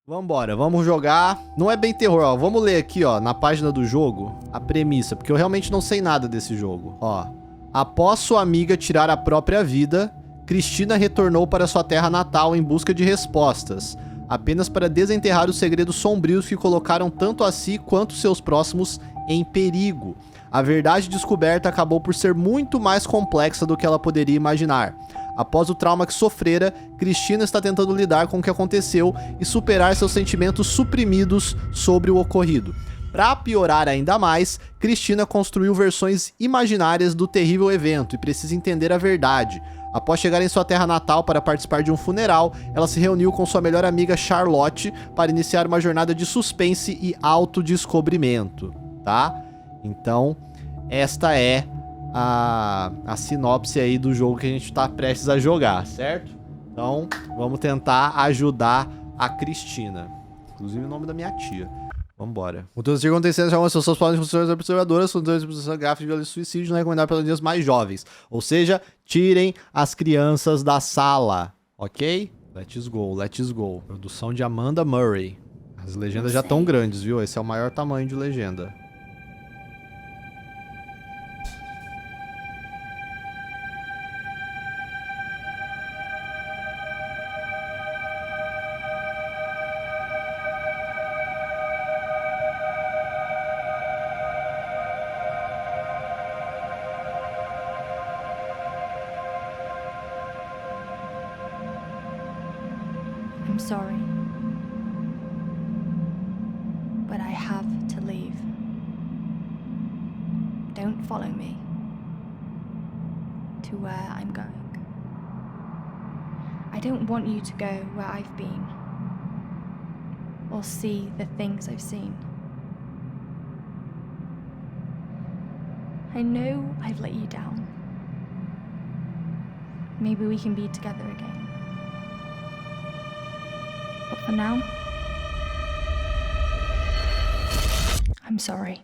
Vambora, vamos jogar. Não é bem terror, ó. Vamos ler aqui, ó, na página do jogo, a premissa, porque eu realmente não sei nada desse jogo. Ó, após sua amiga tirar a própria vida, Cristina retornou para sua terra natal em busca de respostas, apenas para desenterrar os segredos sombrios que colocaram tanto a si quanto seus próximos em perigo. A verdade descoberta acabou por ser muito mais complexa do que ela poderia imaginar. Após o trauma que sofrera, Cristina está tentando lidar com o que aconteceu e superar seus sentimentos suprimidos sobre o ocorrido. Para piorar ainda mais, Cristina construiu versões imaginárias do terrível evento e precisa entender a verdade. Após chegar em sua terra natal para participar de um funeral, ela se reuniu com sua melhor amiga Charlotte para iniciar uma jornada de suspense e autodescobrimento, tá? Então, esta é a sinopse aí do jogo que a gente tá prestes a jogar, certo? Então, vamos tentar ajudar a Cristina. Inclusive o nome da minha tia. Vambora. O que acontecendo já são suas podem funções observadoras, funções de observação gráfica de violência e suicídio, não é recomendado pelos dias mais jovens. Ou seja, tirem as crianças da sala, ok? Let's go, let's go. Produção de Amanda Murray. As legendas já estão grandes, viu? Esse é o maior tamanho de legenda. I'm sorry, but I have to leave. Don't follow me to where I'm going. I don't want you to go where I've been or see the things I've seen. I know I've let you down. Maybe we can be together again. But for now, I'm sorry.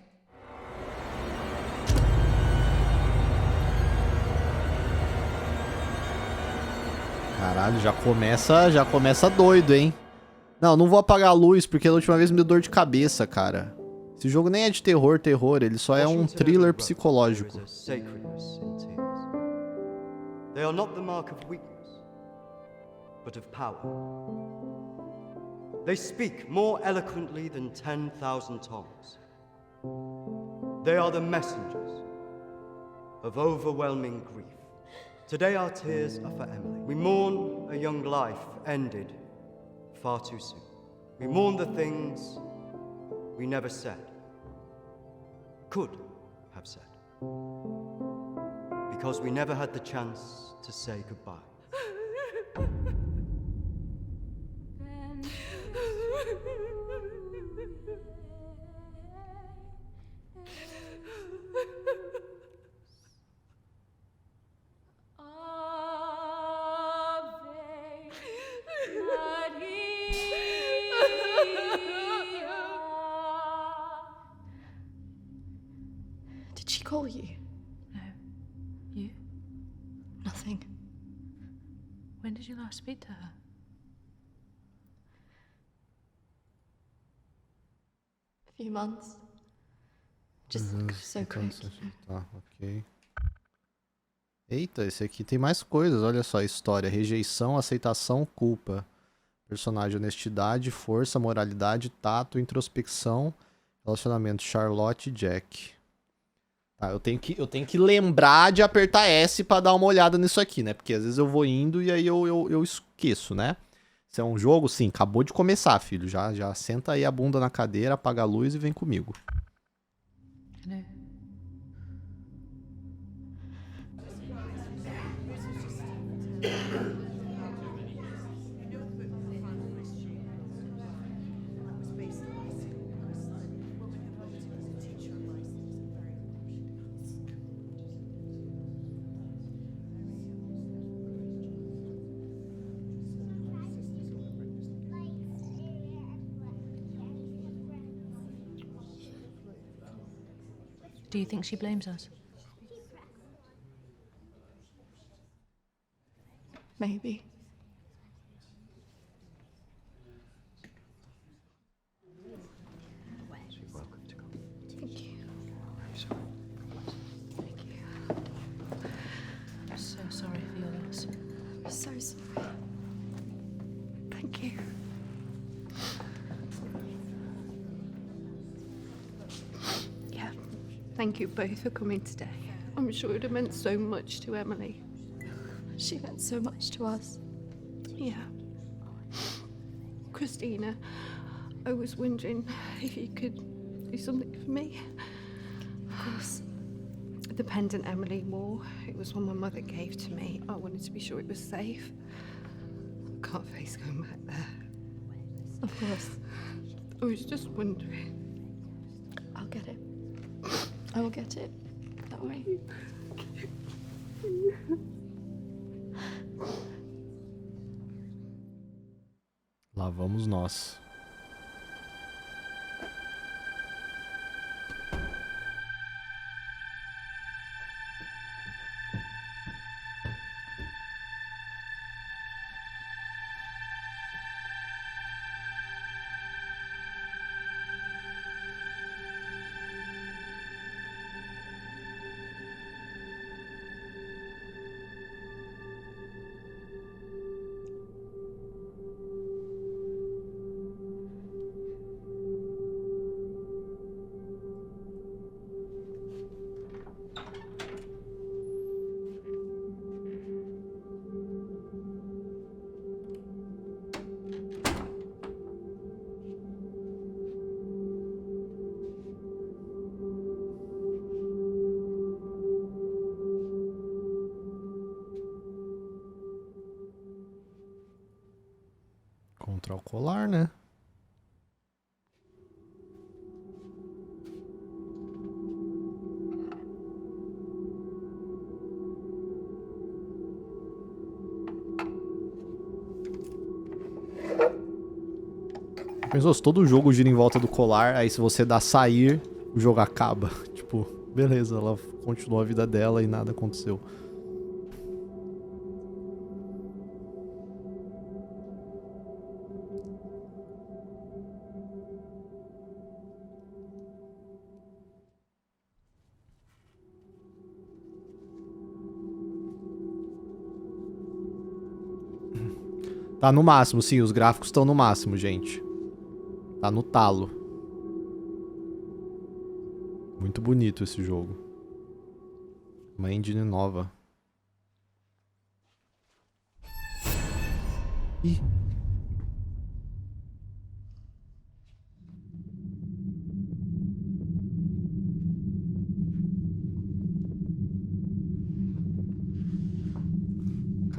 Caralho, já começa doido, hein? Não, não vou apagar a luz, porque da última vez me deu dor de cabeça, cara. Esse jogo nem é de terror, ele só é um thriller psicológico. They are not the mark of weakness, but of power. They speak more eloquently than 10,000 tongues. They are the messengers of overwhelming grief. Today our tears are for Emily. We mourn a young life ended far too soon. We mourn the things we never said, could have said, because we never had the chance to say goodbye. Did she call you? No. You? Nothing. When did you last speak to her? A few months. Just so quick. Tá, ok. Eita, esse aqui tem mais coisas, olha só, história, rejeição, aceitação, culpa. Personagem, honestidade, força, moralidade, tato, introspecção, relacionamento, Charlotte e Jack. Tá, eu tenho que lembrar de apertar S pra dar uma olhada nisso aqui, né? Porque às vezes eu vou indo e aí eu esqueço, né? Se é um jogo, sim, acabou de começar, filho. Já senta aí a bunda na cadeira, apaga a luz e vem comigo. No. Do you think she blames us? Maybe. Thank you both for coming today. I'm sure it would have meant so much to Emily. She meant so much to us. Yeah. Christina, I was wondering if you could do something for me. Of course. The pendant Emily wore, it was one my mother gave to me. I wanted to be sure it was safe. I can't face going back there. Of course. I was just wondering. I'll get it. I will get it. Don't worry. Lá vamos nós. Encontrar o colar, né? Pensou, se todo jogo gira em volta do colar, aí se você dá sair, o jogo acaba. Tipo, beleza, ela continuou a vida dela e nada aconteceu. Tá no máximo, sim, os gráficos estão no máximo, gente. Tá no talo. Muito bonito esse jogo. Uma engine nova. Ih.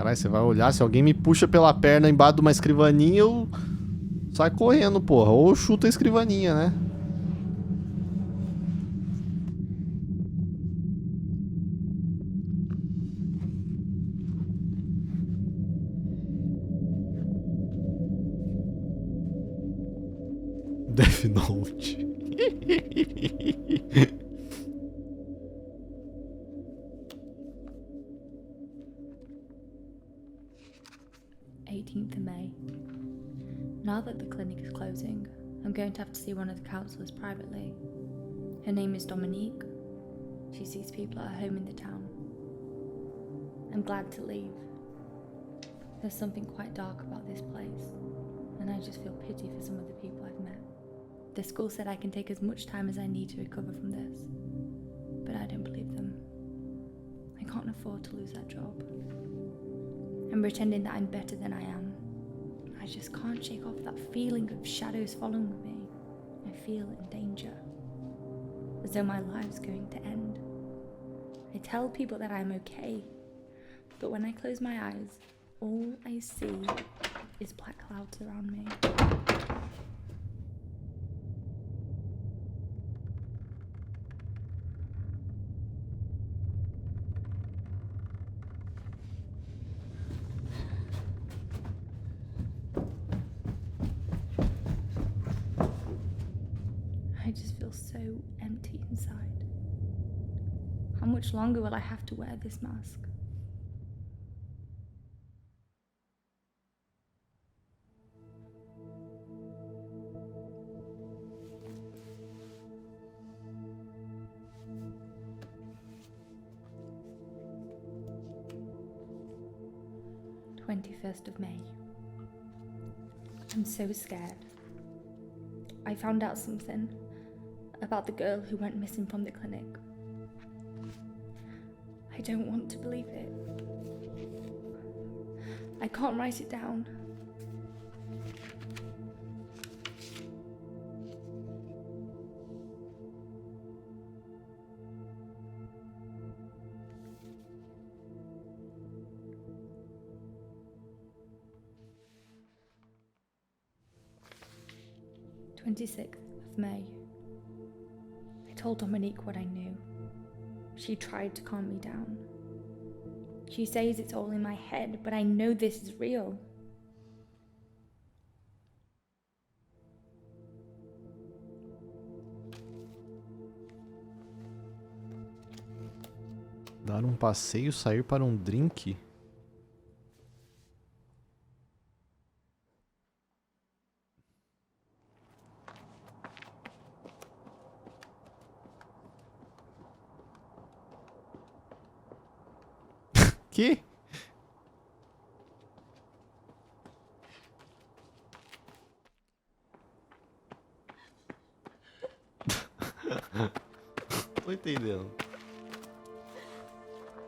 Caralho, você vai olhar, se alguém me puxa pela perna embaixo de uma escrivaninha, eu saio correndo, porra. Ou eu chuto a escrivaninha, né? Death Note. 18th of May. Now that the clinic is closing, I'm going to have to see one of the counsellors privately. Her name is Dominique. She sees people at her home in the town. I'm glad to leave. There's something quite dark about this place, and I just feel pity for some of the people I've met. The school said I can take as much time as I need to recover from this, but I don't believe them. I can't afford to lose that job. I'm pretending that I'm better than I am. I just can't shake off that feeling of shadows following me. I feel in danger, as though my life's going to end. I tell people that I'm okay, but when I close my eyes, all I see is black clouds around me. I just feel so empty inside. How much longer will I have to wear this mask? of May. I'm so scared. I found out something about the girl who went missing from the clinic. I don't want to believe it. I can't write it down. May 26th. I told Dominique what I knew. She tried to calm me down. She says it's all in my head, but I know this is real. Dar um passeio, sair para um drink? Que? Tô entendendo.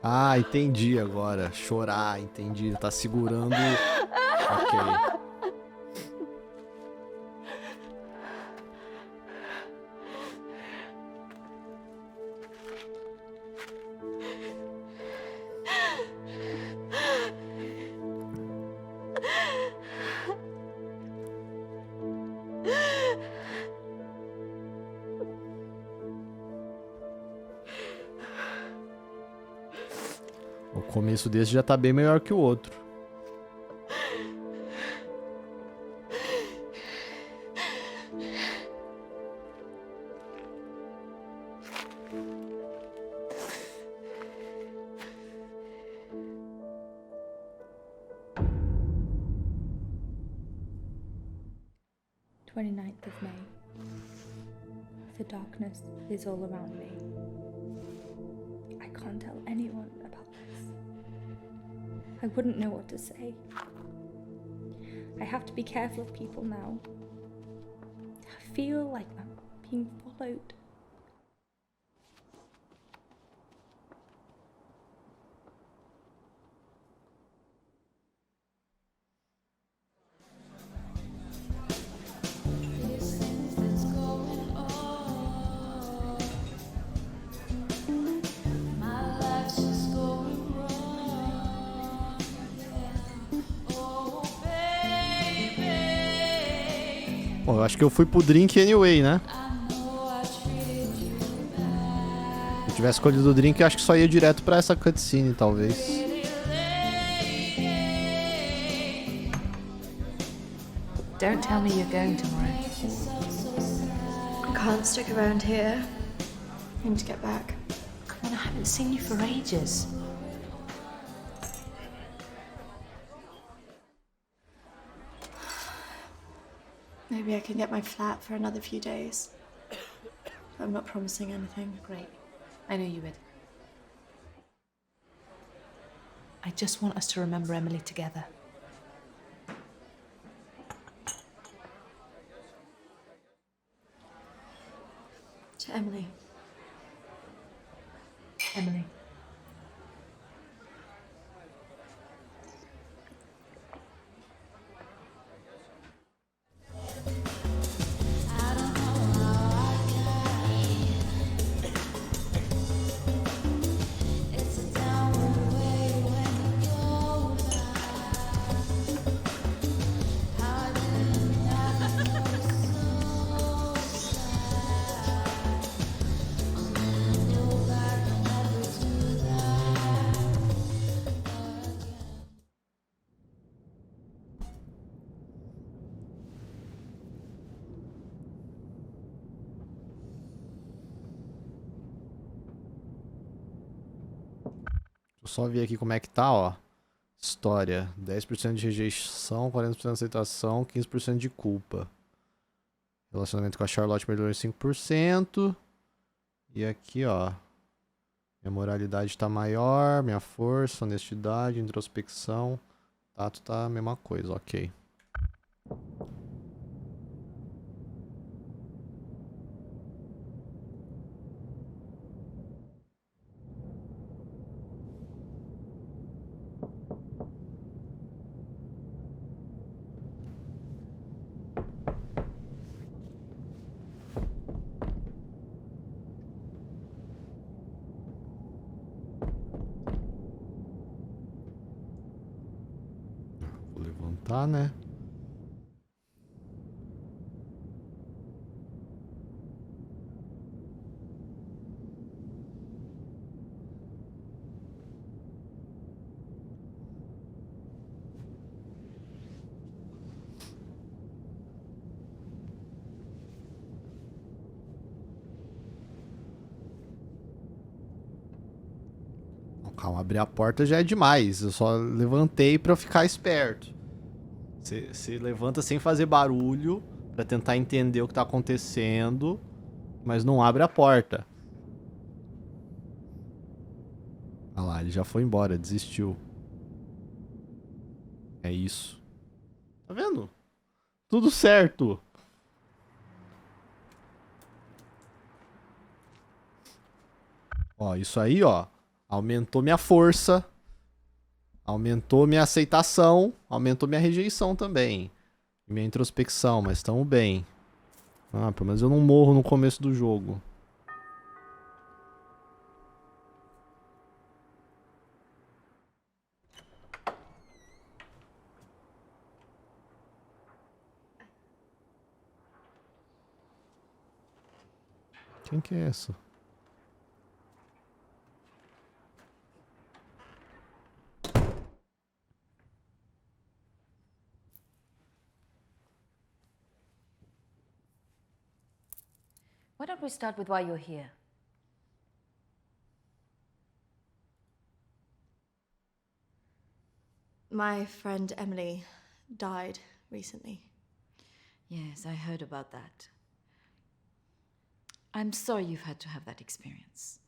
Ah, entendi agora. Chorar, entendi. Tá segurando. Ok. O começo desse já tá bem melhor que o outro. May 29th. The darkness is all around me. I can't tell anyone about this. I wouldn't know what to say. I have to be careful of people now. I feel like I'm being followed. Bom, eu acho que eu fui pro drink anyway, né? Se eu tivesse escolhido o drink, eu acho que só ia direto pra essa cutscene, talvez. Don't tell me you're going tomorrow. I can't stick around here. I need to get back. Come on, I haven't seen you for ages. Maybe I can get my flat for another few days. I'm not promising anything. Great. I knew you would. I just want us to remember Emily together. To Emily. Emily. Deixa eu só ver aqui como é que tá, ó. História. 10% de rejeição, 40% de aceitação, 15% de culpa. Relacionamento com a Charlotte melhorou em 5%. E aqui, ó. Minha moralidade tá maior, minha força, honestidade, introspecção. Tato tá a mesma coisa, ok. Tá, né? Calma, abrir a porta já é demais. Eu só levantei pra eu ficar esperto. Você levanta sem fazer barulho pra tentar entender o que tá acontecendo, mas não abre a porta. Olha lá, ele já foi embora, desistiu. É isso. Tá vendo? Tudo certo. Ó, isso aí, ó. Aumentou minha força. Aumentou minha aceitação. Aumentou minha rejeição também. Minha introspecção, mas estamos bem. Ah, pelo menos eu não morro no começo do jogo. Quem que é essa? Why don't we start with why you're here? My friend Emily died recently. Yes, I heard about that. I'm sorry you've had to have that experience.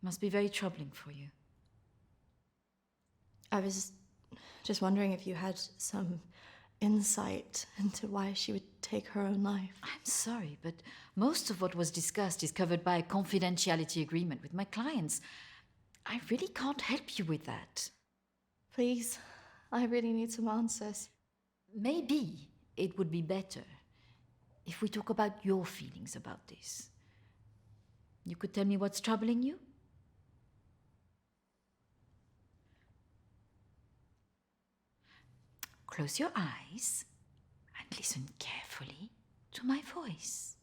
Must be very troubling for you. I was just wondering if you had some insight into why she would take her own life. I'm sorry, but most of what was discussed is covered by a confidentiality agreement with my clients. I really can't help you with that. Please, I really need some answers. Maybe it would be better if we talk about your feelings about this. You could tell me what's troubling you? Close your eyes and listen carefully to my voice.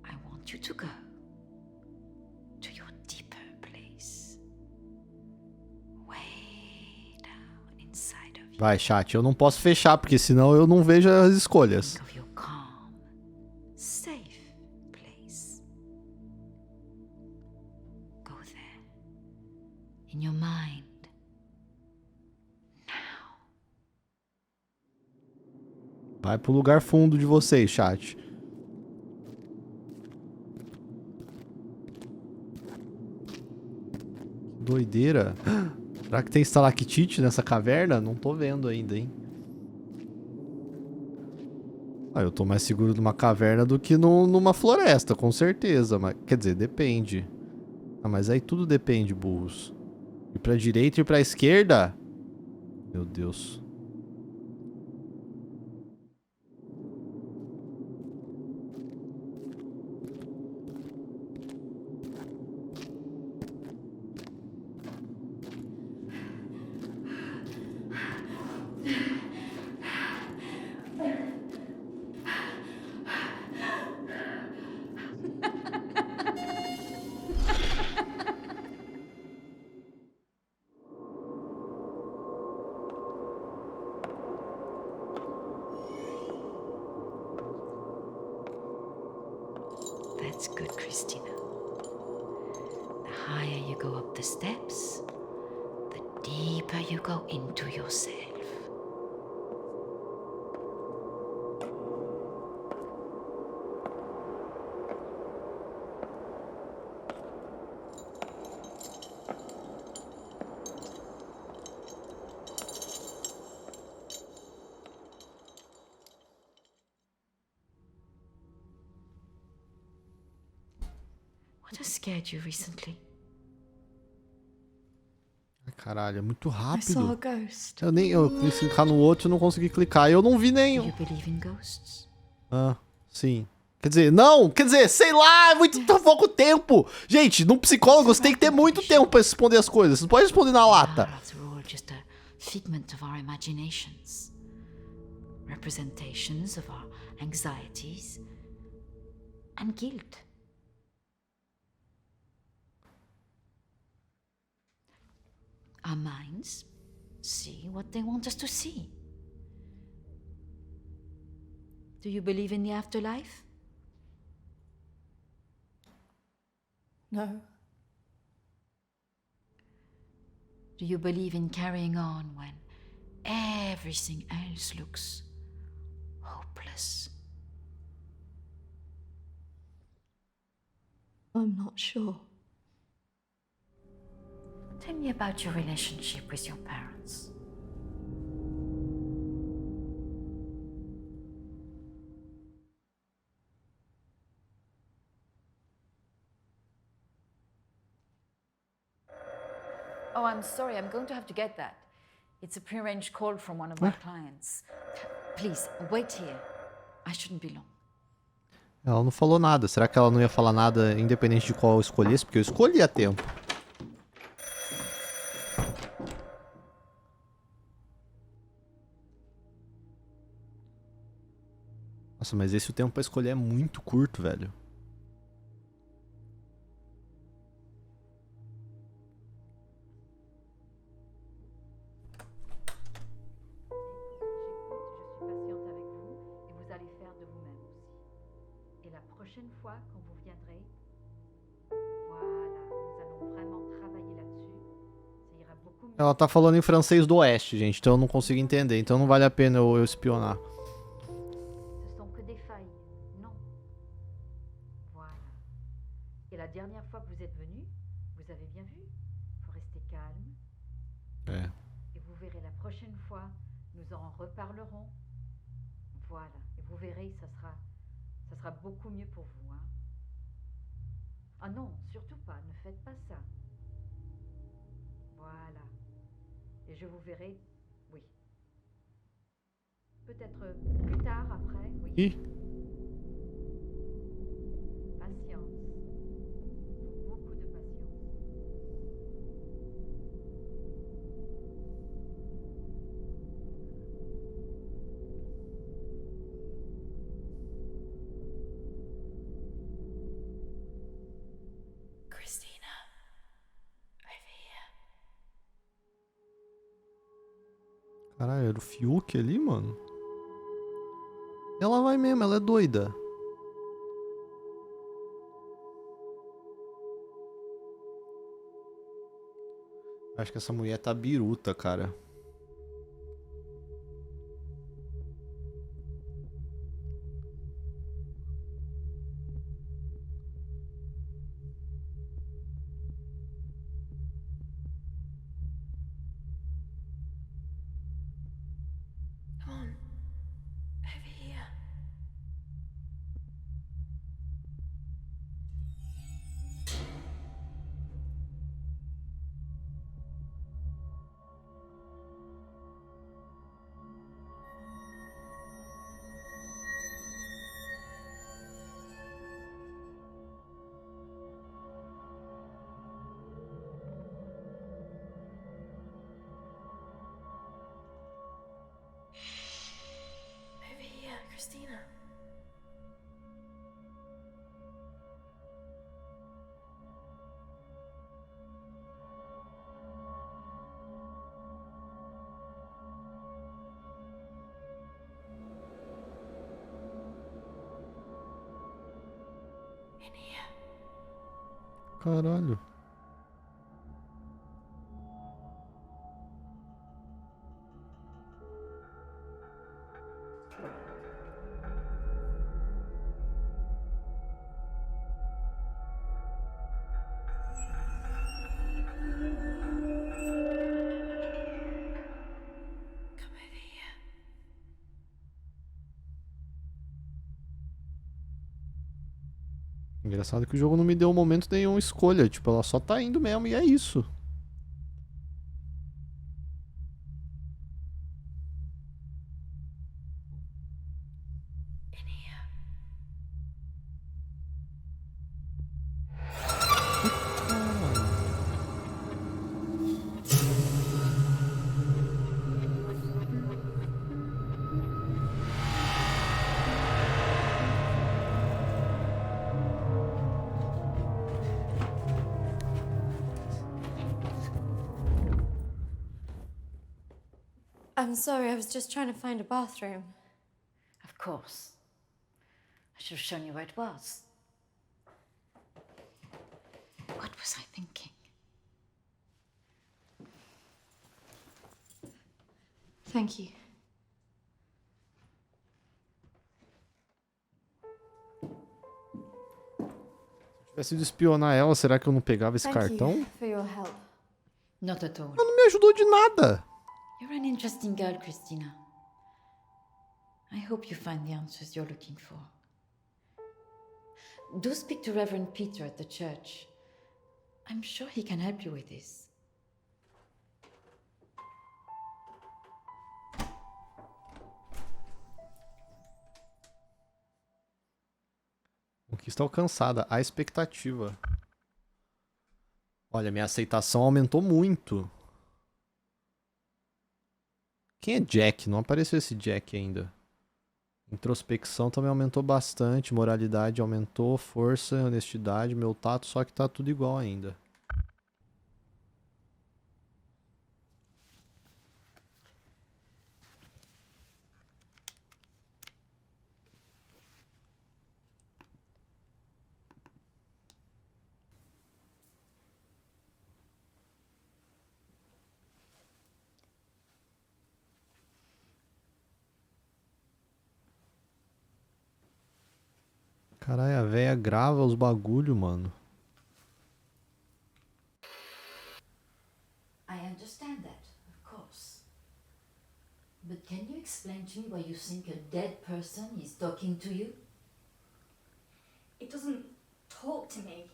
I want you to go to your deeper place. Way down inside of you. Vai, chat, eu não posso fechar, porque senão eu não vejo as escolhas. Think of your calm, safe place. Go there. In your mind. Now. Vai pro lugar fundo de vocês, chat. Doideira. Será que tem estalactite nessa caverna? Não tô vendo ainda, hein? Ah, eu tô mais seguro numa caverna do que numa floresta, com certeza. Mas, quer dizer, depende. Ah, mas aí tudo depende, burros. Ir pra direita e pra esquerda? Meu Deus. That's good, Christina. The higher you go up the steps, the deeper you go into yourself. What has scared you recently? Ai, caralho, é muito I saw a rápido. ghost. Eu quis clicar no outro e não consegui clicar. Eu não vi Do nenhum. you believe in ghosts? Ah, sim. Quer dizer, não, quer dizer, sei lá, é muito pouco tempo. Gente, num psicólogo você tem que ter muito tempo pra responder as coisas. Você não pode responder na lata. After all, just a figment of our imaginations. Representations of our anxieties and guilt. Our minds see what they want us to see. Do you believe in the afterlife? No. Do you believe in carrying on when everything else looks hopeless? I'm not sure. Tell me about your relationship with your parents. Oh, I'm sorry, I'm going to have to get that. It's a prearranged call from one of my clients. Please, wait here. I shouldn't be long. Ela não falou nada. Será que ela não ia falar nada independente de qual eu escolhesse? Porque eu escolhi a tempo. Nossa, mas esse o tempo pra escolher é muito curto, velho. Ela tá falando em francês do Oeste, gente, então eu não consigo entender. Então não vale a pena eu espionar. Ce sont que des failles, non. Voilà. Et la dernière fois que vous êtes venu, vous avez bien vu. Faut rester calme. É. Et vous verrez la prochaine fois, nous en reparlerons. Voilà. Et vous verrez, ça sera beaucoup mieux pour vous, hein. Ah non, surtout pas, ne faites pas ça. Voilà. Et je vous verrai, oui. Peut-être plus tard, après, oui. Ih, Patience. Beaucoup de patience. Christina, over here. caralho, era o Fiuk ali, mano? Ela vai mesmo, ela é doida. Acho que essa mulher tá biruta, cara. Come on, over here. Over here, Christina. In here. Caralho. Come over here. Engraçado que o jogo não me deu momento nenhum escolha. Tipo, ela só tá indo mesmo e é isso. In here. I'm sorry, I was just trying to find a bathroom. Of course. I should have shown you where it was. What was I thinking? Thank you. Se tivesse ido espionar ela, será que eu não pegava esse Thank cartão? you for your help. Not at all. Ela não me ajudou de nada. You're an interesting girl, Christina. I hope you find the answers you're looking for. Do speak to Reverend Peter at the church. I'm sure he can help you with this. Conquista alcançada. A expectativa. Olha, minha aceitação aumentou muito. Quem é Jack? Não apareceu esse Jack ainda. Introspecção também aumentou bastante. Moralidade aumentou. Força, honestidade, meu tato. Só que tá tudo igual ainda. Caralho, a véia grava os bagulho, mano. I understand that, of course. But can you explain to me why you think a dead person is talking to you? It doesn't talk to me.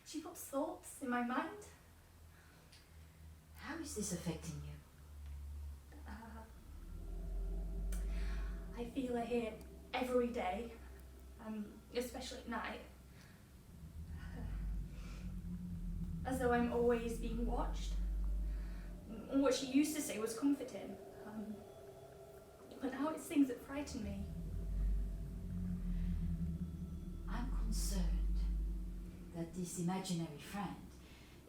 She puts thoughts in my mind. How is this affecting you? I feel her here every day, especially at night. As though I'm always being watched. What she used to say was comforting. But now it's things that frighten me. I'm concerned that this imaginary friend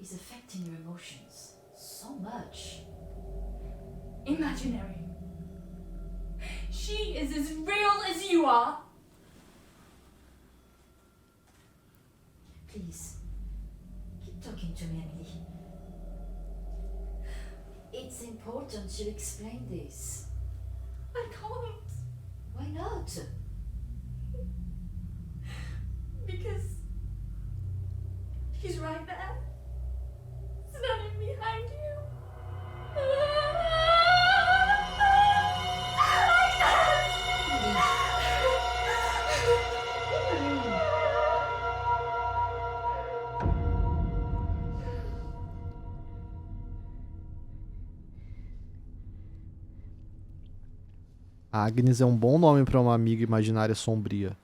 is affecting your emotions so much. Imaginary. She is as real as you are. Please, keep talking to me, Emily. It's important you explain this. I can't. Why not? Because she's right there. Standing behind you. Agnes é um bom nome pra uma amiga imaginária sombria.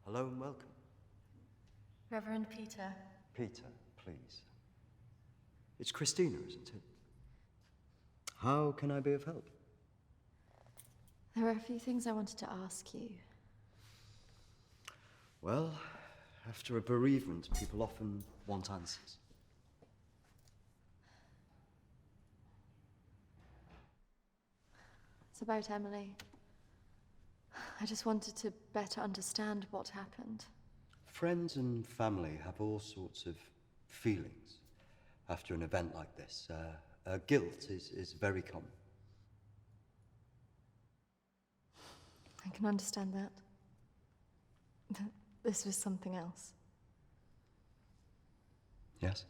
Hello and welcome. Reverend Peter. Peter, please. It's Christina, isn't it? How can I be of help? There are a few things I wanted to ask you. Well, after a bereavement, people often want answers. It's about Emily. I just wanted to better understand what happened. Friends and family have all sorts of feelings after an event like this. Guilt is very common. I can understand that. But this was something else. Yes?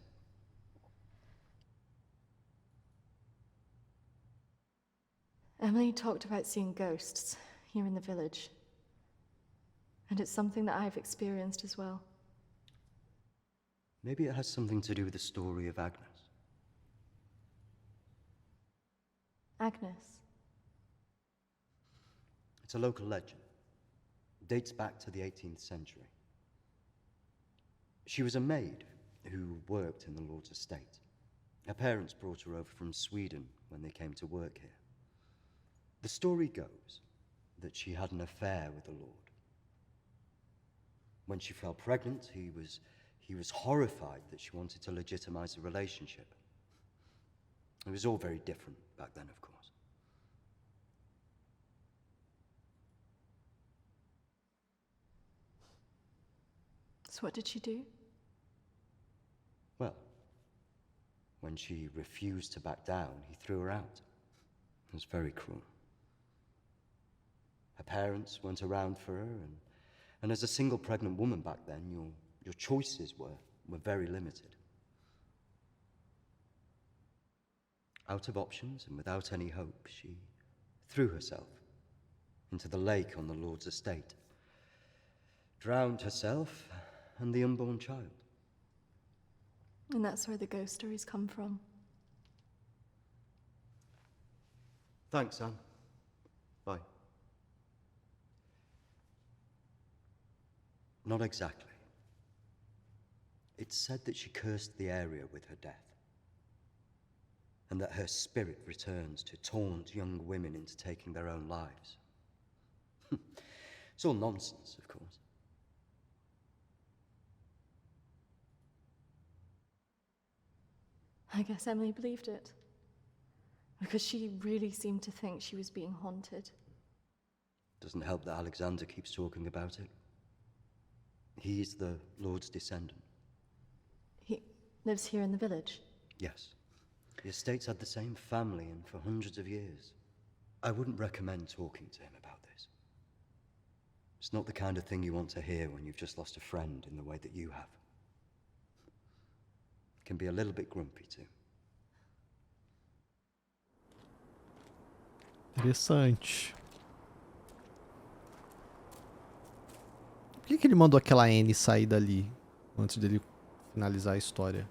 Emily talked about seeing ghosts here in the village. And it's something that I've experienced as well. Maybe it has something to do with the story of Agnes. Agnes. It's a local legend. It dates back to the 18th century. She was a maid who worked in the Lord's estate. Her parents brought her over from Sweden when they came to work here. The story goes that she had an affair with the Lord. When she fell pregnant, he was horrified that she wanted to legitimize the relationship. It was all very different back then, of course. So what did she do? Well, when she refused to back down, he threw her out. It was very cruel. Her parents weren't around for her, and as a single pregnant woman back then, your choices were very limited. Out of options and without any hope, she threw herself into the lake on the Lord's estate, drowned herself and the unborn child. And that's where the ghost stories come from. Thanks, Anne. Bye. Not exactly. It's said that she cursed the area with her death, and that her spirit returns to taunt young women into taking their own lives. It's all nonsense, of course. I guess Emily believed it. Because she really seemed to think she was being haunted. Doesn't help that Alexander keeps talking about it. He's the Lord's descendant. He lives here in the village? Yes. The estate's had the same family and for hundreds of years. I wouldn't recommend talking to him about this. It's not the kind of thing you want to hear when you've just lost a friend in the way that you have. Can be a little bit grumpy too. Interessante. Por que ele mandou aquela N sair dali antes dele finalizar a história?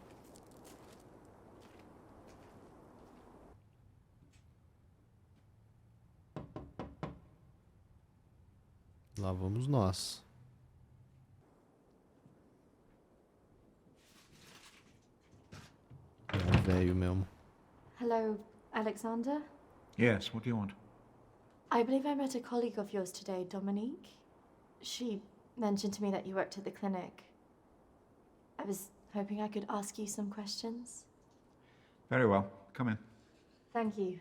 Lá vamos nós. É velho mesmo. Hello, Alexander? Yes, what do you want? I believe I met a colleague of yours today, Dominique. She mentioned to me that you worked at the clinic. I was hoping I could ask you some questions. Very well. Come in. Thank you.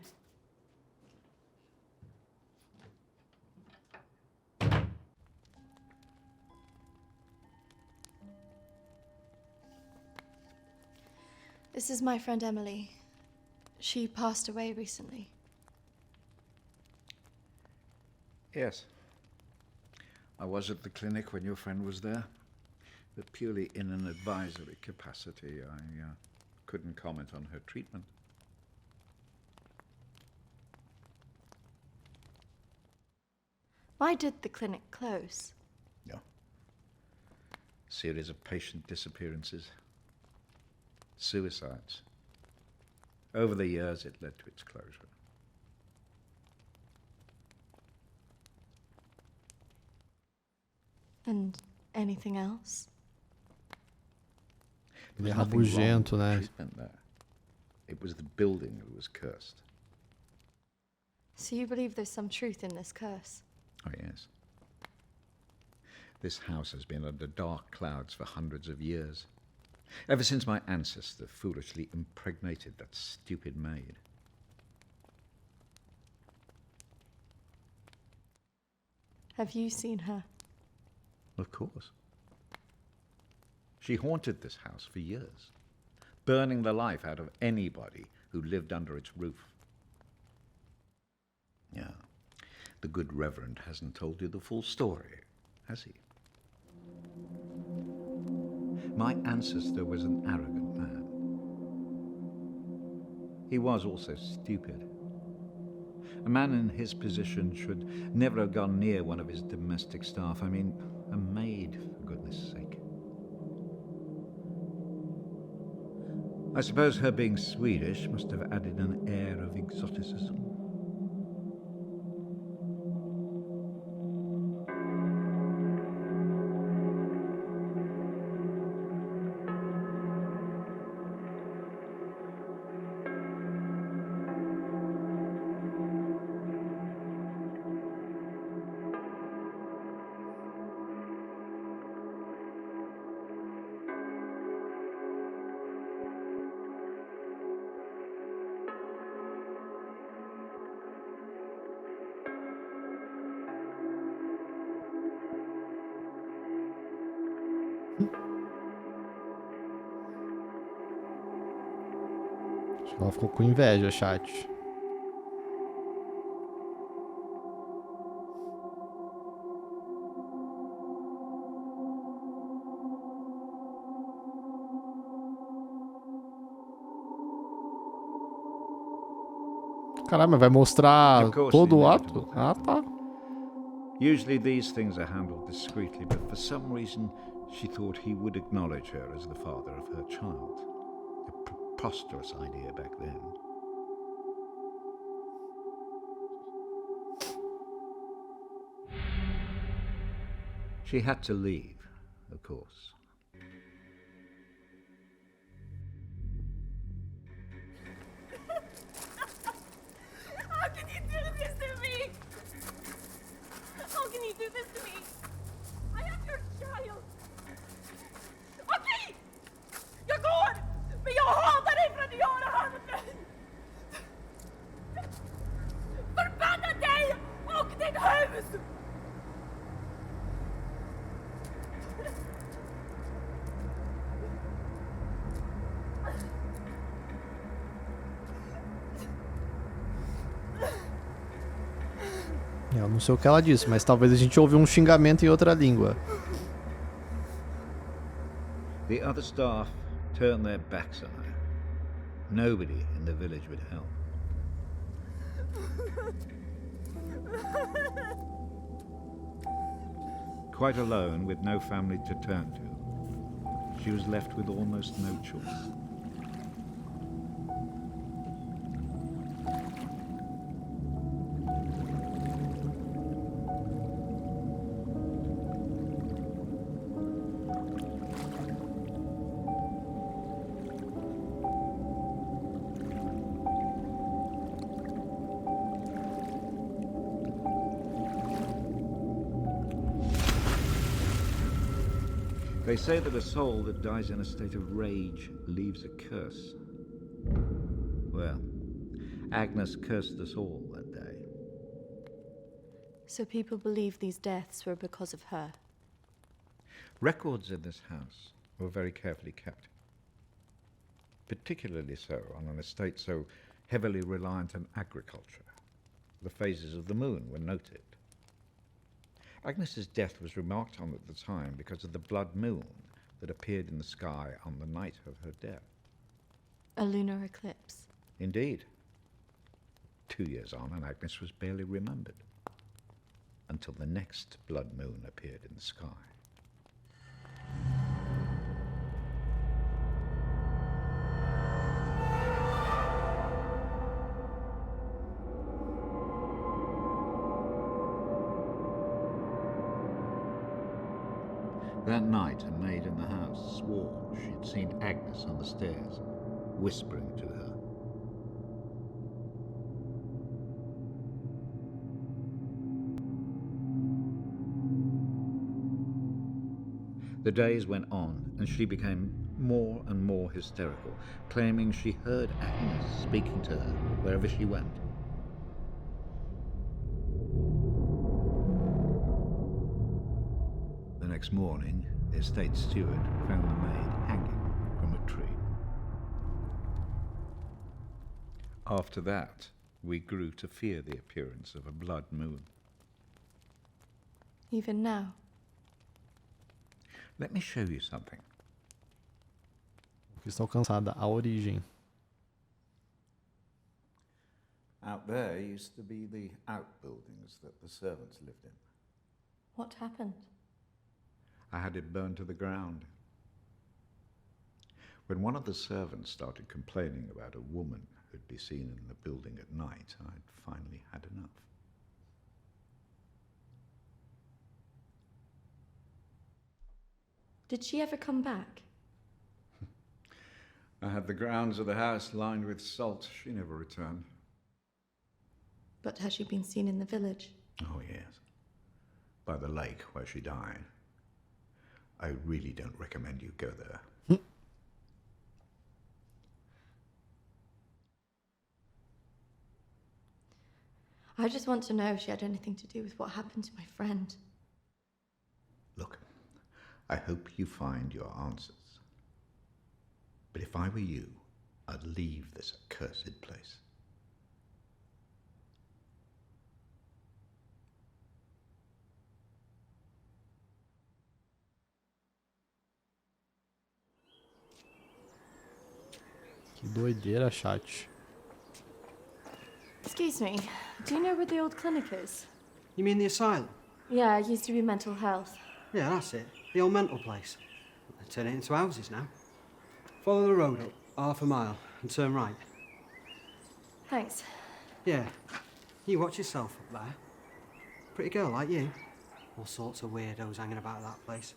This is my friend Emily. She passed away recently. Yes. I was at the clinic when your friend was there, but purely in an advisory capacity. I couldn't comment on her treatment. Why did the clinic close? Yeah. Series of patient disappearances. Suicides. Over the years, it led to its closure. And anything else? Ele é There was nothing wrong with rabugento, the né? treatment there. It was the building that was cursed. So you believe there's some truth in this curse? Oh, yes. This house has been under dark clouds for hundreds of years. Ever since my ancestor foolishly impregnated that stupid maid. Have you seen her? Of course. She haunted this house for years, burning the life out of anybody who lived under its roof. Yeah, the good Reverend hasn't told you the full story, has he? My ancestor was an arrogant man. He was also stupid. A man in his position should never have gone near one of his domestic staff. I mean, a maid, for goodness sake. I suppose her being Swedish must have added an air of exoticism. Acho que ela ficou com inveja, chat. Caramba, vai mostrar Of course, todo o the ato? inevitable Ah, tá. Usually these things are handled discreetly, but for some reason she thought he would acknowledge her as the father of her child. A preposterous idea back then. She had to leave, of course. How can you do this to me? How can you do this to me? I am your child. Okej! Jag går! Men jag hatar dig för att du gör det här mot mig! Förbanna dig och ditt hus! Eu não sei o que ela disse, mas talvez a gente ouviu um xingamento em outra língua. The other staff turned their backs on her. Nobody in the village would help. Quite alone, with no family to turn to, she was left with almost no choice. They say that a soul that dies in a state of rage leaves a curse. Well, Agnes cursed us all that day. So people believe these deaths were because of her. Records in this house were very carefully kept. Particularly so on an estate so heavily reliant on agriculture. The phases of the moon were noted. Agnes's death was remarked on at the time because of the blood moon that appeared in the sky on the night of her death. A lunar eclipse. Indeed. 2 years on, and Agnes was barely remembered until the next blood moon appeared in the sky. That night, a maid in the house swore she'd seen Agnes on the stairs, whispering to her. The days went on, and she became more and more hysterical, claiming she heard Agnes speaking to her wherever she went. The next morning, the estate steward found the maid hanging from a tree. After that, we grew to fear the appearance of a blood moon. Even now. Let me show you something. Está alcançada a origem. Out there used to be the outbuildings that the servants lived in. What happened? I had it burned to the ground. When one of the servants started complaining about a woman who'd be seen in the building at night, I'd finally had enough. Did she ever come back? I had the grounds of the house lined with salt. She never returned. But has she been seen in the village? Oh, yes. By the lake where she died. I really don't recommend you go there. I just want to know if she had anything to do with what happened to my friend. Look, I hope you find your answers. But if I were you, I'd leave this accursed place. Que doideira, chat. Excuse me, do you know where the old clinic is? You mean the asylum? Yeah, it used to be mental health. Yeah, that's it. The old mental place. They turn it into houses now. Follow the road up, half a mile, and turn right. Thanks. Yeah. You watch yourself up there. Pretty girl like you. All sorts of weirdos hanging about that place.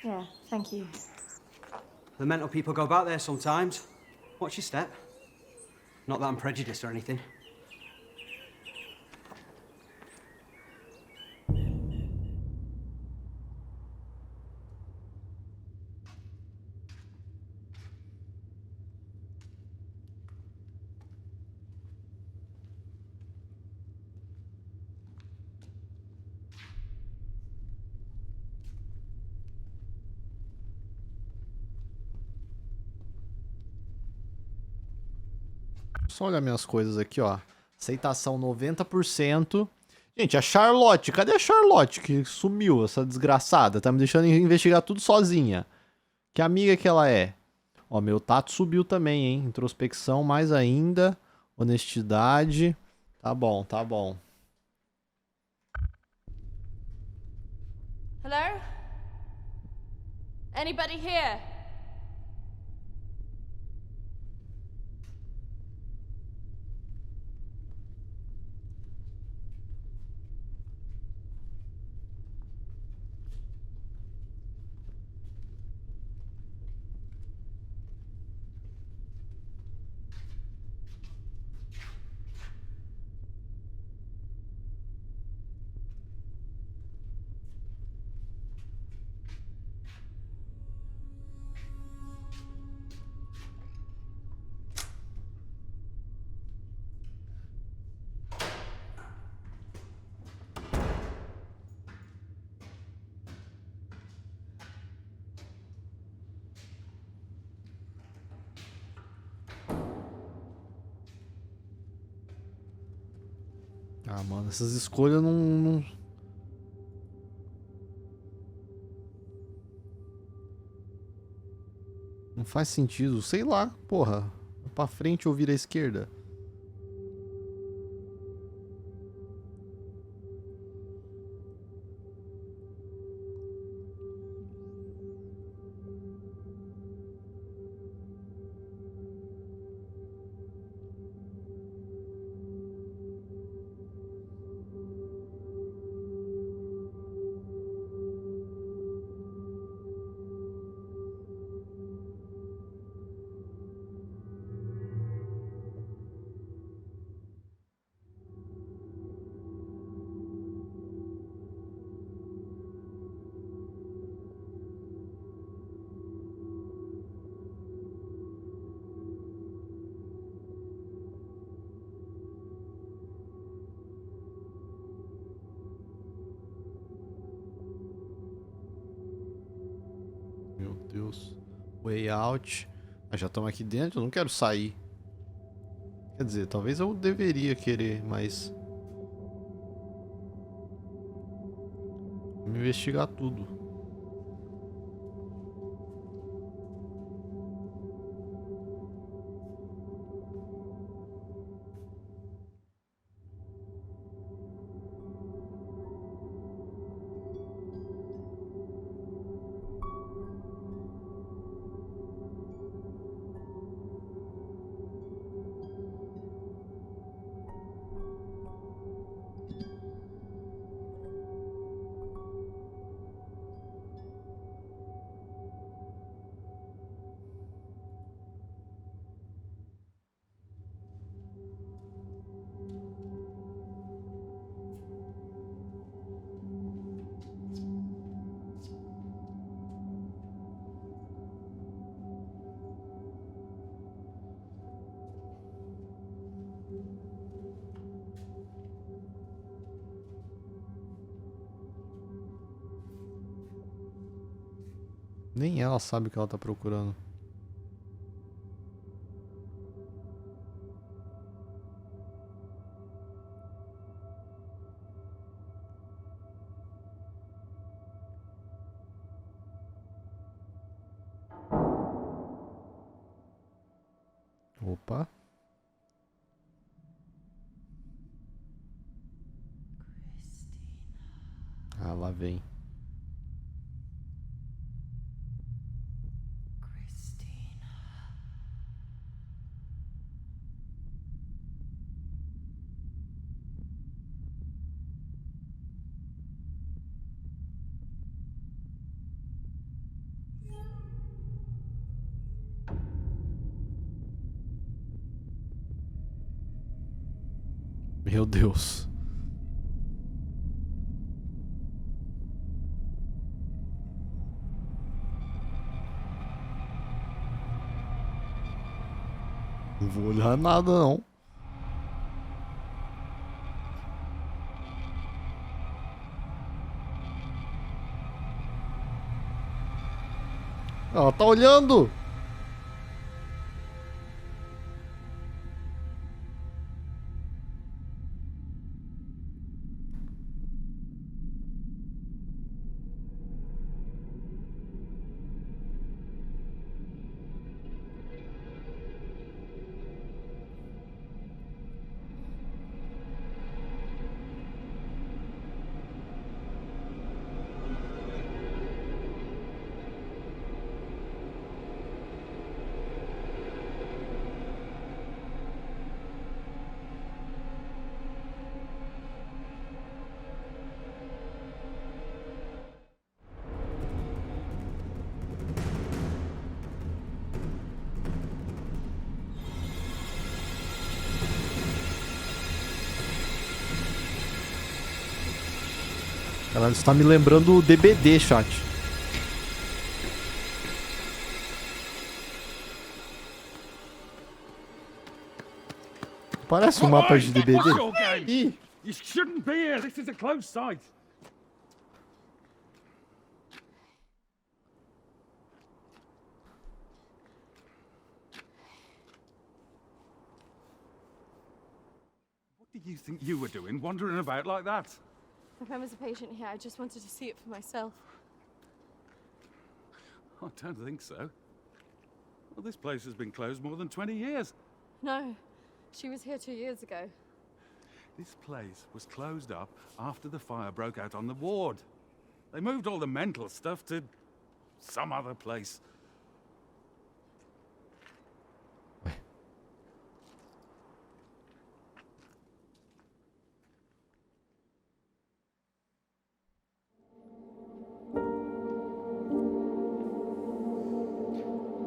Yeah, thank you. The mental people go back there sometimes. Watch your step. Not that I'm prejudiced or anything. Só olhar minhas coisas aqui, ó. Aceitação 90%. Gente, a Charlotte. Cadê a Charlotte que sumiu, essa desgraçada? Tá me deixando investigar tudo sozinha. Que amiga que ela é? Ó, meu tato subiu também, hein? Introspecção mais ainda. Honestidade. Tá bom, tá bom. Hello? Anybody here? Ah, mano, essas escolhas não... Não faz sentido. Sei lá, porra. Pra frente ou vira à esquerda? Meu Deus. Way out. Ah, já estamos aqui dentro, eu não quero sair. Quer dizer, talvez eu deveria querer, mas... Vamos investigar tudo. Nem ela sabe o que ela tá procurando. Opa. Ah, lá vem. Meu Deus. Não vou olhar nada, não. Ela tá olhando! Ela está me lembrando o DBD, chat. Parece um mapa de DBD. Ih. You shouldn't be here. This is a close site. What did you think you were doing, wandering about like that? My friend was a patient here. I just wanted to see it for myself. I don't think so. Well, this place has been closed more than 20 years. No, she was here 2 years ago. This place was closed up after the fire broke out on the ward. They moved all the mental stuff to some other place.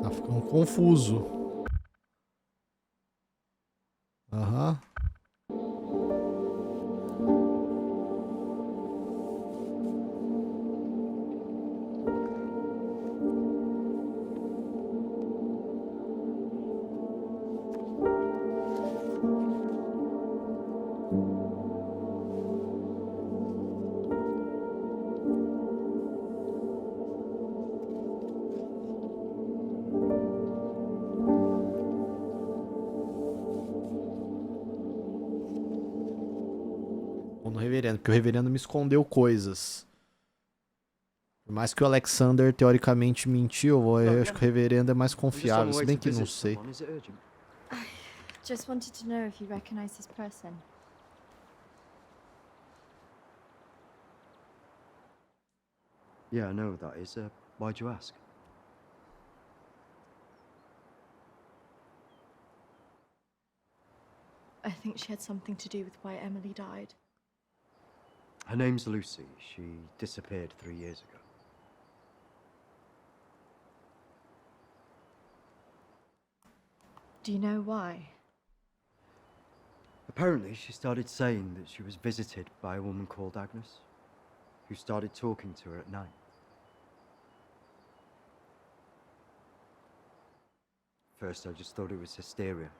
Tá ficando confuso. Aham. No reverendo, porque o reverendo me escondeu coisas. Por mais que o Alexander teoricamente mentiu, eu acho que o reverendo é mais confiável, se bem que não sei. Just wanted to know if you recognize this person. Yeah, I know who that is. Why'd you ask? I think she had something to do with why Emily died. Her name's Lucy. She disappeared 3 years ago. Do you know why? Apparently, she started saying that she was visited by a woman called Agnes, who started talking to her at night. First, I just thought it was hysteria,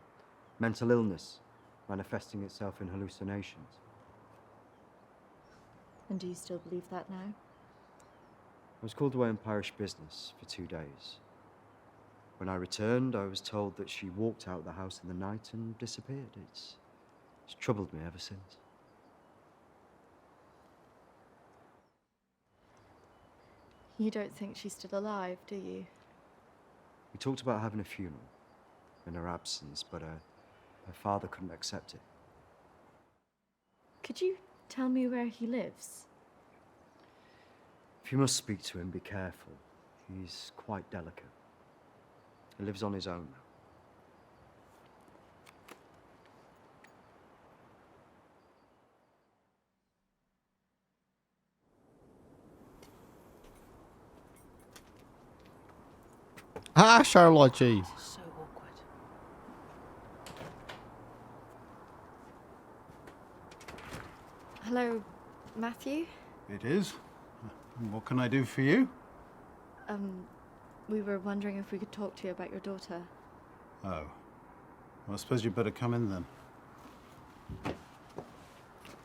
mental illness, manifesting itself in hallucinations. And do you still believe that now? was called away on parish business for 2 days. When I returned, I was told that she walked out of the house in the night and disappeared. It's troubled me ever since. You don't think she's still alive, do you? We talked about having a funeral in her absence, but her father couldn't accept it. Could you tell me where he lives? If you must speak to him, be careful. He's quite delicate. He lives on his own now. Ah, Charlotte aí. So awkward. Hello, Matthew? It is. What can I do for you? We were wondering if we could talk to you about your daughter. Oh. Well, I suppose you'd better come in then.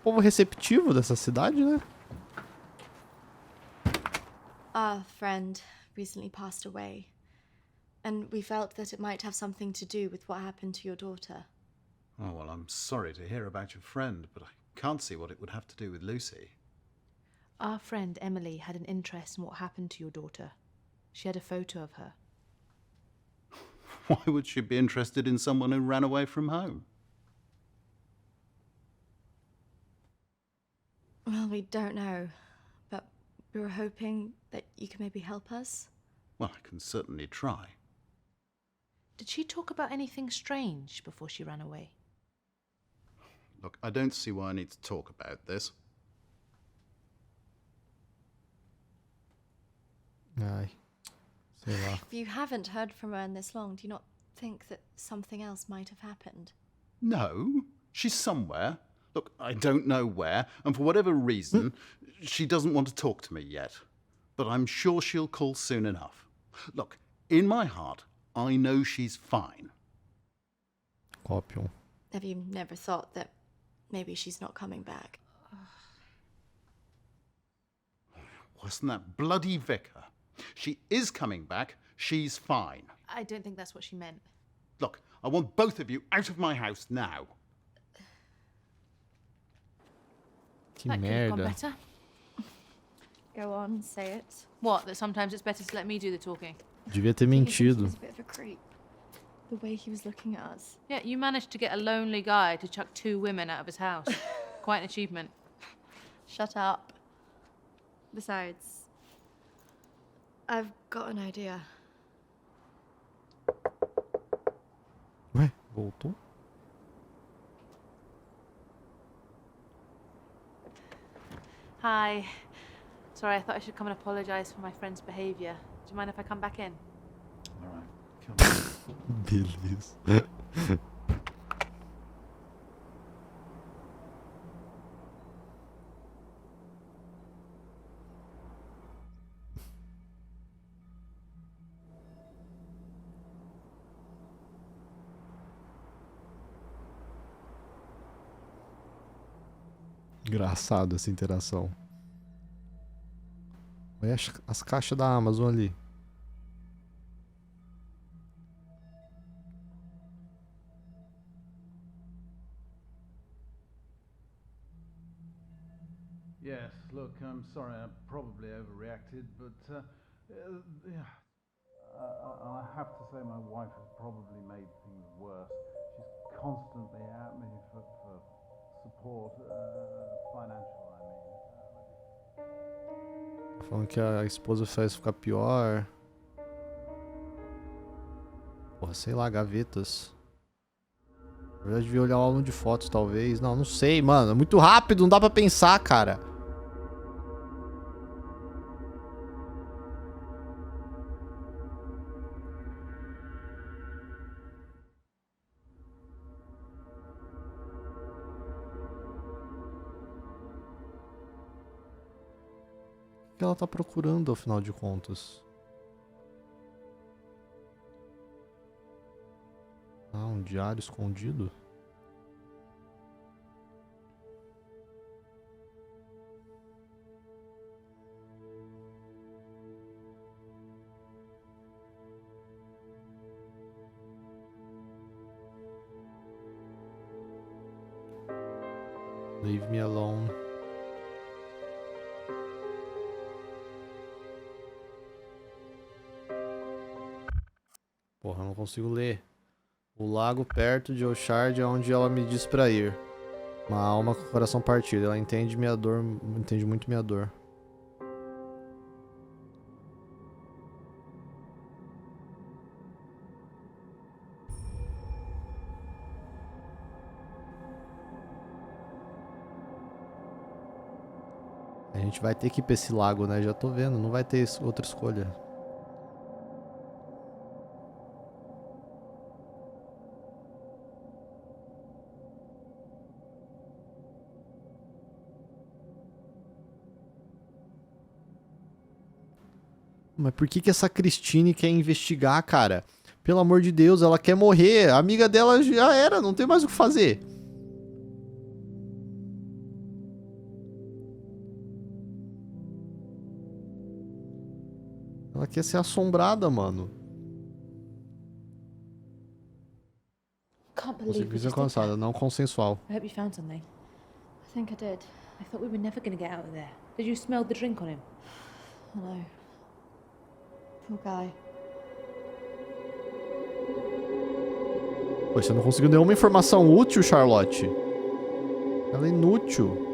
Povo receptivo dessa cidade, né? Our friend recently passed away, and we felt that it might have something to do with what happened to your daughter. Oh, well, I'm sorry to hear about your friend, but I can't see what it would have to do with Lucy. Our friend Emily had an interest in what happened to your daughter. She had a photo of her. Why would she be interested in someone who ran away from home? Well, we don't know, but we were hoping that you could maybe help us. Well, I can certainly try. Did she talk about anything strange before she ran away? Look, I don't see why I need to talk about this. Ai, sei lá. If you haven't heard from her in this long, do you not think that something else might have happened? No, she's somewhere. Look, I don't know where, and for whatever reason, she doesn't want to talk to me yet. But I'm sure she'll call soon enough. Look, in my heart, I know she's fine. Óbvio. Have you never thought that maybe she's not coming back? Wasn't that bloody vicar? She is coming back. She's fine. I don't think that's what she meant. Look, I want both of you out of my house now. Que That could have gone merda. better. Go on, say it. What, that sometimes it's better to let me do the talking? Devia ter He mentido. was a bit of a creep. The way he was looking at us. Yeah, you managed to get a lonely guy to chuck 2 women out of his house. Quite an achievement. Shut up. Besides, I've got an idea. Ué, voltou? Hi. Sorry, I thought I should come and apologise for my friend's behaviour. Do you mind if I come back in? All right, come on. Beleza. Engraçado essa interação. Olha as caixas da Amazon ali. Yes, look, I'm sorry, I probably overreacted, but yeah, I have to say my wife has probably made things worse. She's constantly at me for support, financial, I mean. Falando que a esposa faz ficar pior. Porra, sei lá, gavetas. Na verdade, devia olhar o álbum de fotos, talvez. Não, não sei, mano. É muito rápido, não dá pra pensar, cara. O que ela tá procurando, afinal de contas? Ah, um diário escondido? Leave me alone. Porra, eu não consigo ler. O lago perto de Oshard é onde ela me diz pra ir. Uma alma com o coração partido. Ela entende minha dor, entende muito minha dor. A gente vai ter que ir pra esse lago, né? Já tô vendo, não vai ter outra escolha. Mas por que que essa Christine quer investigar, cara? Pelo amor de Deus, ela quer morrer. A amiga dela já era, não tem mais o que fazer. Ela quer ser assombrada, mano. Can't believe we Consequência just did alcançada, that. não consensual. I hope you found something. I think I did. I thought we were never going to get out of there. Did you smell the drink on him? Hello. Poor guy. Pô, você não conseguiu nenhuma informação útil, Charlotte. Ela é inútil.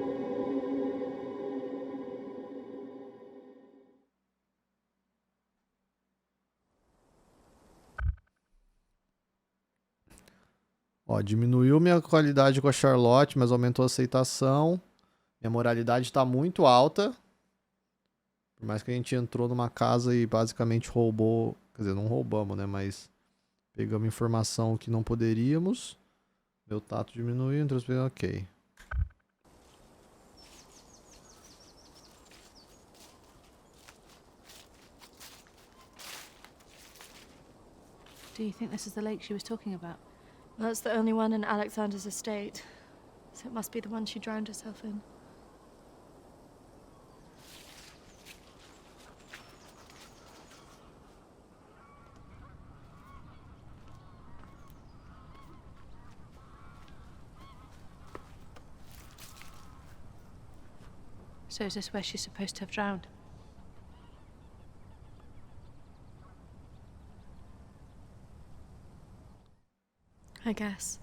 Ó, diminuiu minha qualidade com a Charlotte, mas aumentou a aceitação. Minha moralidade tá muito alta. Por mais que a gente entrou numa casa e basicamente roubou... Quer dizer, não roubamos, né? Mas pegamos informação que não poderíamos. Meu tato diminuiu, ok. Do you think this is the lake she was talking about? Well, that's the only one in Alexander's estate. So it must be the one she drowned herself in. So is this where she's supposed to have drowned? I guess.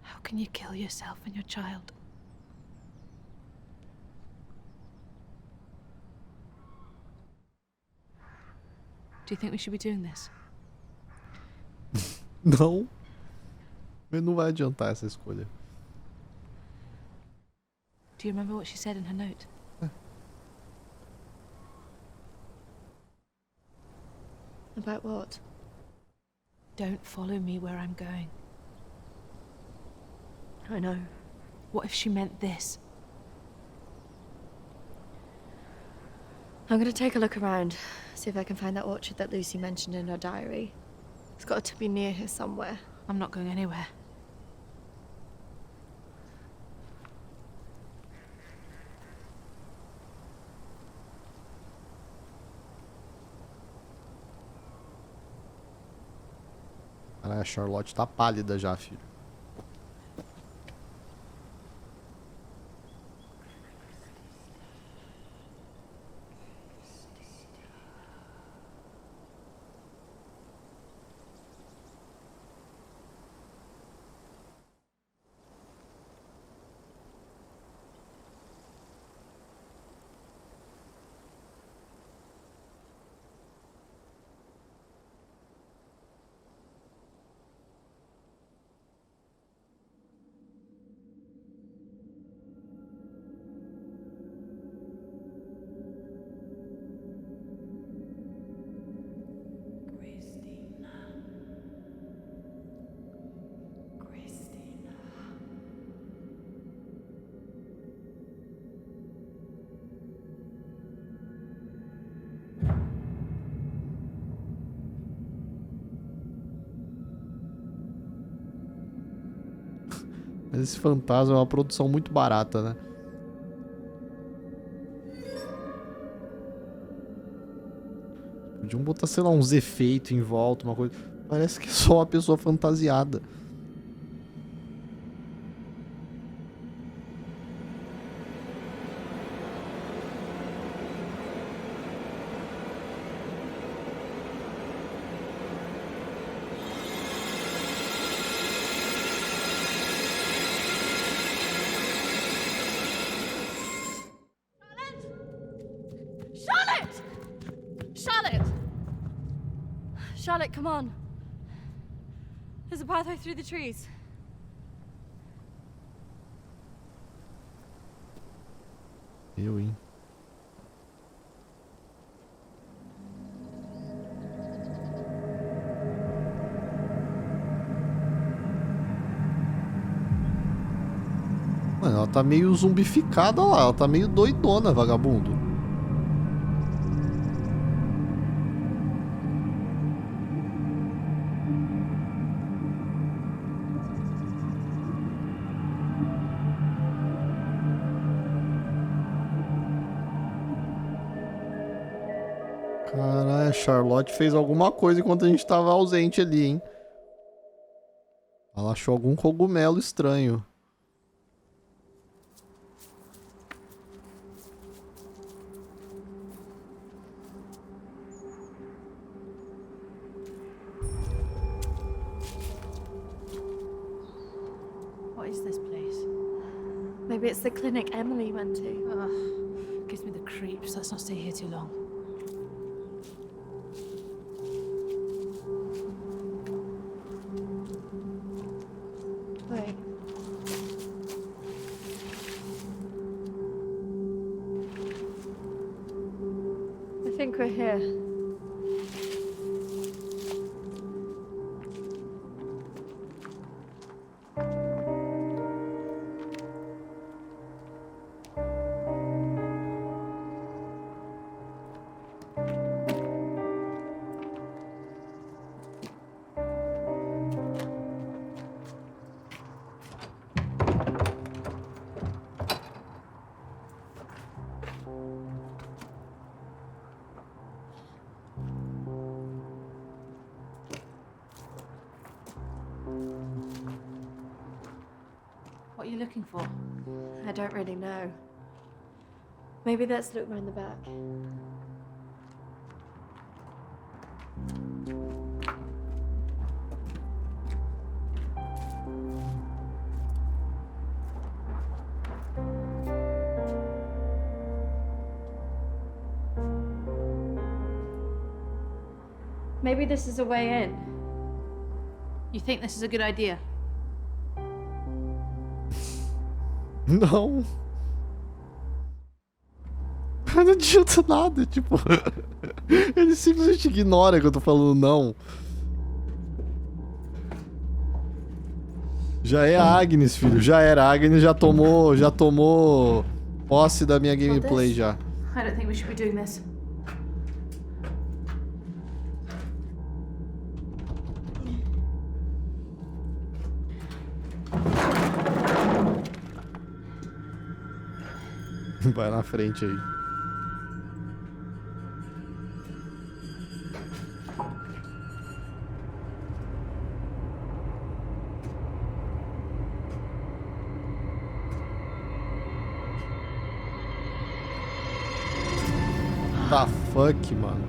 How can you kill yourself and your child? Do you think we should be doing this? Não. Mas não vai adiantar essa escolha. Do you remember what she said in her note? About what? Don't follow me where I'm going. I know. What if she meant this? I'm gonna take a look around, see if I can find that orchard that Lucy mentioned in her diary. It's got to be near here somewhere. I'm not going anywhere. Caralho, a Charlotte tá pálida já, filho. Mas esse fantasma é uma produção muito barata, né? Podiam botar, sei lá, uns efeitos em volta, uma coisa. Parece que é só uma pessoa fantasiada. Charlotte! Charlotte, come on. There's a pathway through the trees. Eu, hein? Mano, ela tá meio zumbificada lá. Ela tá meio doidona, vagabundo. Caralho, a Charlotte fez alguma coisa enquanto a gente tava ausente ali, hein? Ela achou algum cogumelo estranho. What is this place? Maybe it's the clinic Emily went to. Ugh, gives me the creeps. Let's not stay here too long. Wait. I think we're here. What are you looking for? I don't really know. Maybe let's look round the back. Maybe this is a way in. You think this is a good idea? Não. Não adianta nada, tipo... Ele simplesmente ignora que eu tô falando não. Já é a Agnes, filho. Já era. A Agnes já tomou posse da minha gameplay já. I don't think we should be doing this. Vai na frente aí. Tá fuck, mano.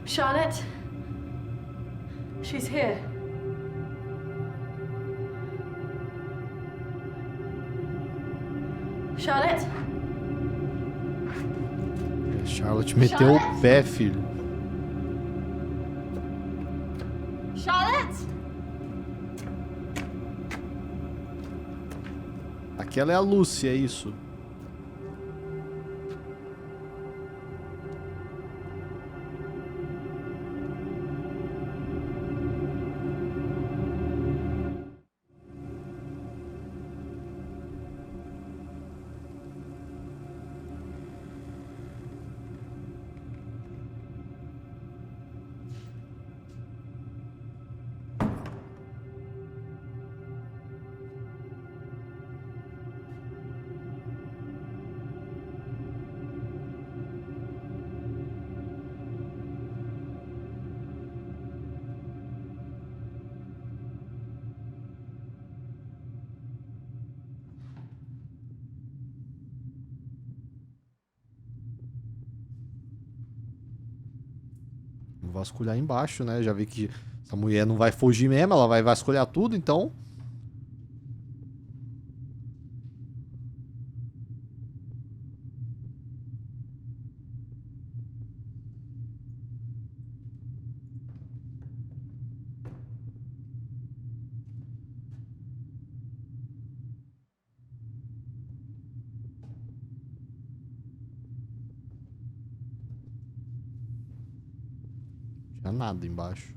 Charlotte? She's here. Charlotte? Charlotte meteu o pé, filho. Charlotte? Aquela é a Lucy, é isso. Vou vasculhar embaixo, né? Já vi que essa mulher não vai fugir mesmo, ela vai vasculhar tudo, então... Tinha nada embaixo.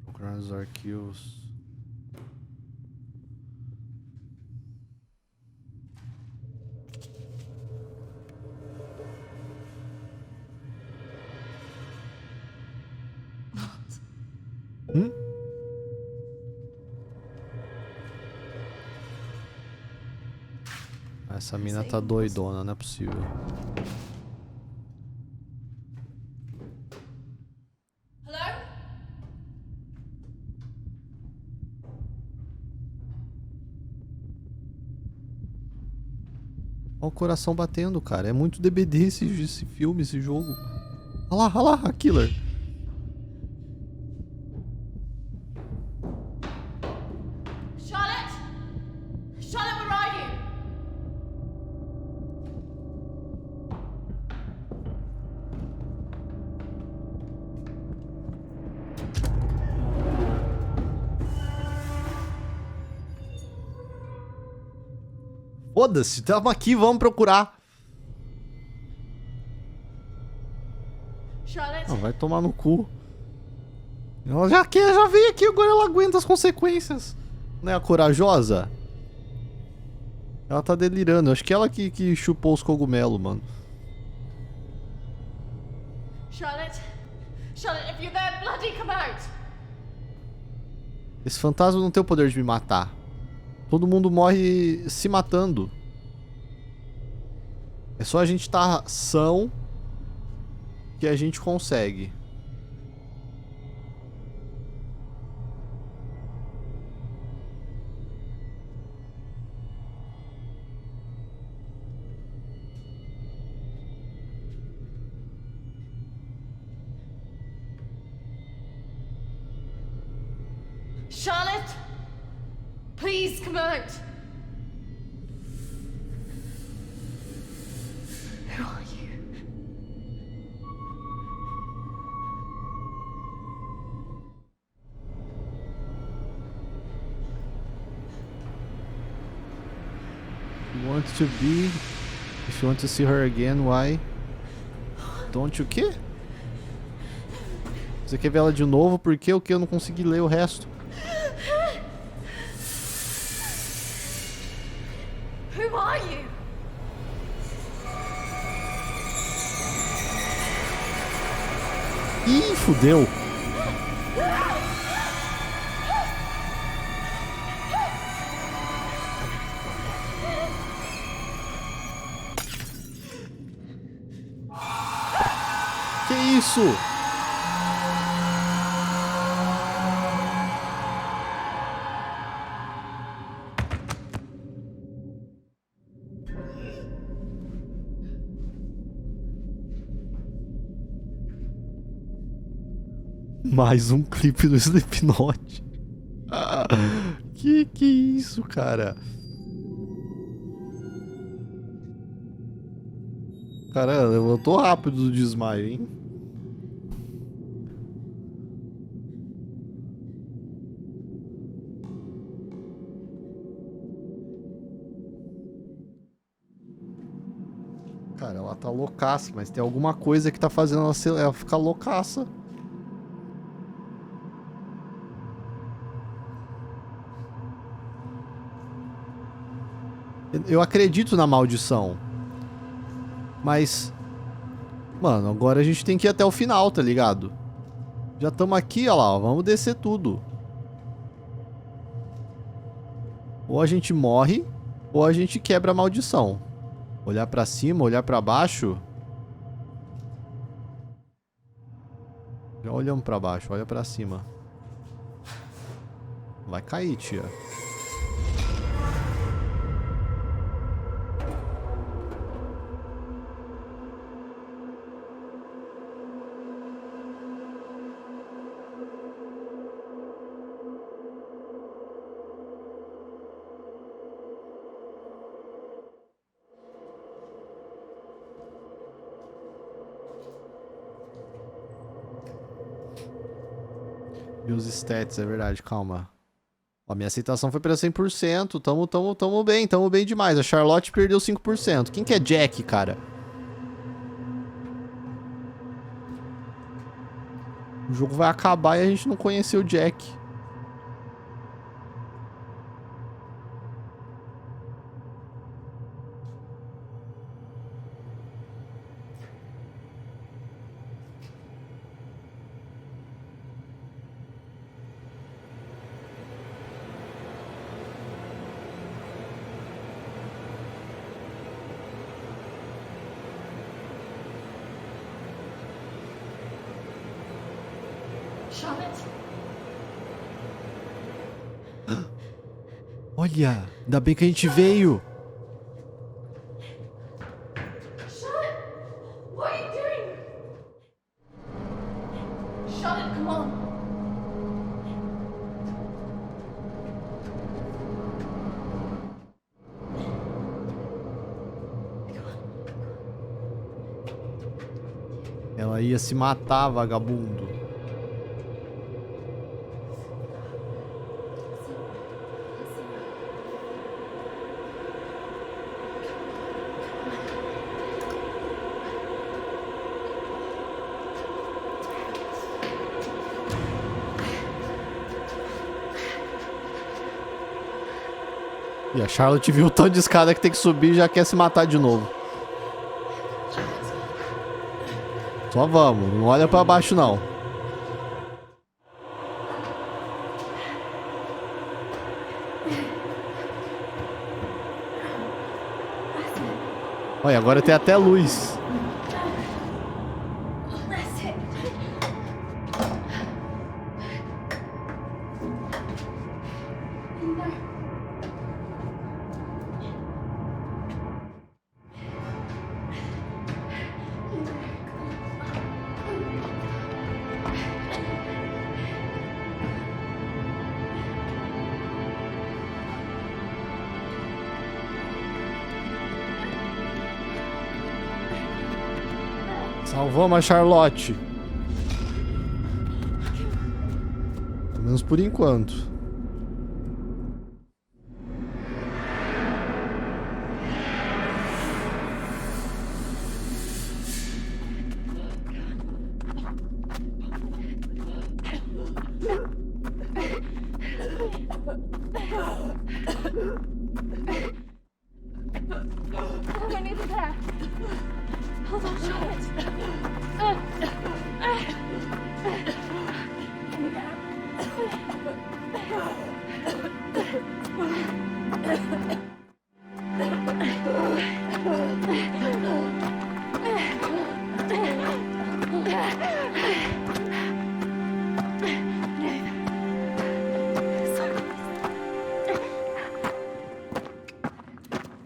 Procurar nos arquivos. Essa mina tá doidona, não é possível. Olha o coração batendo, cara. É muito DBD esse filme, esse jogo. Olha lá, a killer. Charlotte! Charlotte, where are you? Foda-se, tamo aqui, vamos procurar. Charlotte? Não, vai tomar no cu. Ela já veio aqui, agora ela aguenta as consequências. Não é a corajosa? Ela tá delirando. Acho que ela que chupou os cogumelos, mano. Charlotte? Charlotte, if you're there, bloody come out! Esse fantasma não tem o poder de me matar. Todo mundo morre se matando. É só a gente tá são que a gente consegue. Charlotte? Please come out! Who are you? You want to be... If you want to see her again, why? Don't you quê? Você quer ver ela de novo? Por quê? O que? Eu não consegui ler o resto. Who are you? Ih, fudeu. Que isso? Mais um clipe do Slipknot. Que isso, cara? Cara, levantou rápido do desmaio, hein? Cara, ela tá loucaça, mas tem alguma coisa que tá fazendo ela ficar loucaça. Eu acredito na maldição. Mas... Mano, agora a gente tem que ir até o final, tá ligado? Já estamos aqui, ó lá, ó, vamos descer tudo. Ou a gente morre, ou a gente quebra a maldição. Olhar pra cima, olhar pra baixo. Já olhamos pra baixo, olha pra cima. Vai cair, tia. E os stats, é verdade, calma. Ó, minha aceitação foi pra 100%. Tamo bem demais. A Charlotte perdeu 5%. Quem que é Jack, cara? O jogo vai acabar e a gente não conheceu o Jack. Charlotte? Olha, ainda bem que a gente veio. Charlotte! What are you doing? Charlotte, come on! Ela ia se matar, vagabundo. E a Charlotte viu o tanto de escada que tem que subir e já quer se matar de novo. Só vamos, não olha pra baixo não. Olha, agora tem até luz. Salvamos a Charlotte. Pelo menos por enquanto. We're nearly there. Hold on, Charlotte.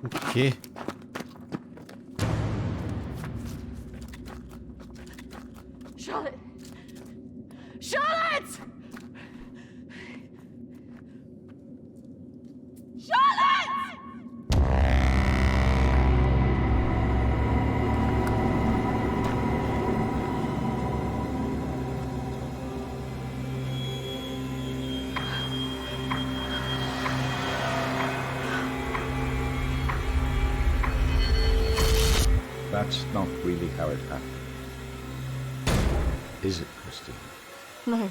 O quê? Charlotte! Charlotte! Charlotte! That's not really how it happened. Is it, Christine? No.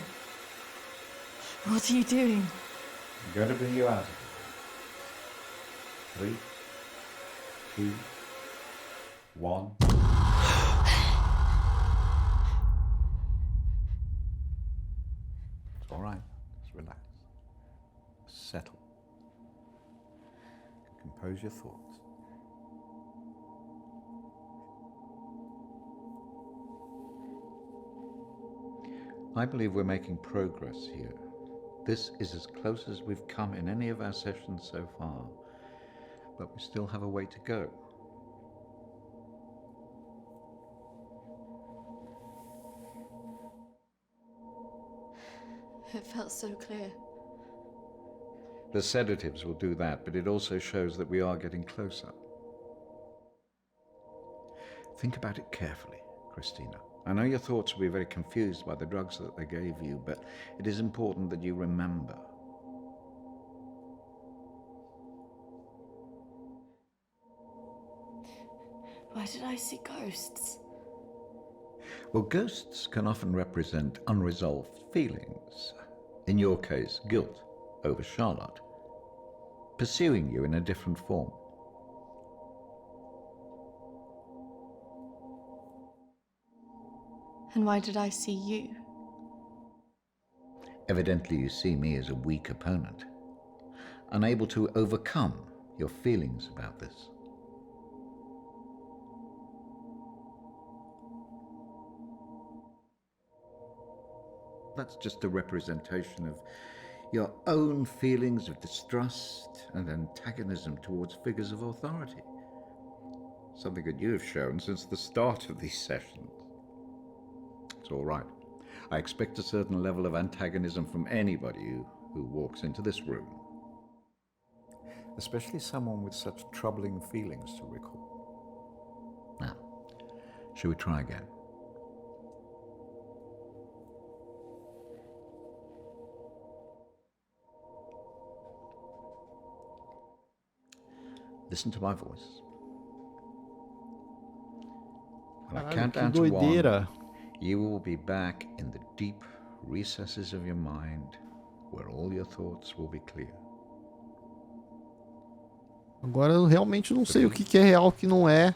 What are you doing? I'm going to bring you out of here. 3, 2, 1. It's all right. Just relax. Settle. Compose your thoughts. I believe we're making progress here. This is as close as we've come in any of our sessions so far, but we still have a way to go. It felt so clear. The sedatives will do that, but it also shows that we are getting closer. Think about it carefully, Christina. I know your thoughts will be very confused by the drugs that they gave you, but it is important that you remember. Why did I see ghosts? Well, ghosts can often represent unresolved feelings. In your case, guilt over Charlotte, pursuing you in a different form. And why did I see you? Evidently you see me as a weak opponent, unable to overcome your feelings about this. That's just a representation of your own feelings of distrust and antagonism towards figures of authority. Something that you have shown since the start of these sessions. It's all right. I expect a certain level of antagonism from anybody who walks into this room. Especially someone with such troubling feelings to recall. Now, shall we try again? Listen to my voice. When I count down to one, you will be back in the deep recesses of your mind, where all your thoughts will be clear. Agora eu realmente não sei o que é real, o que não é.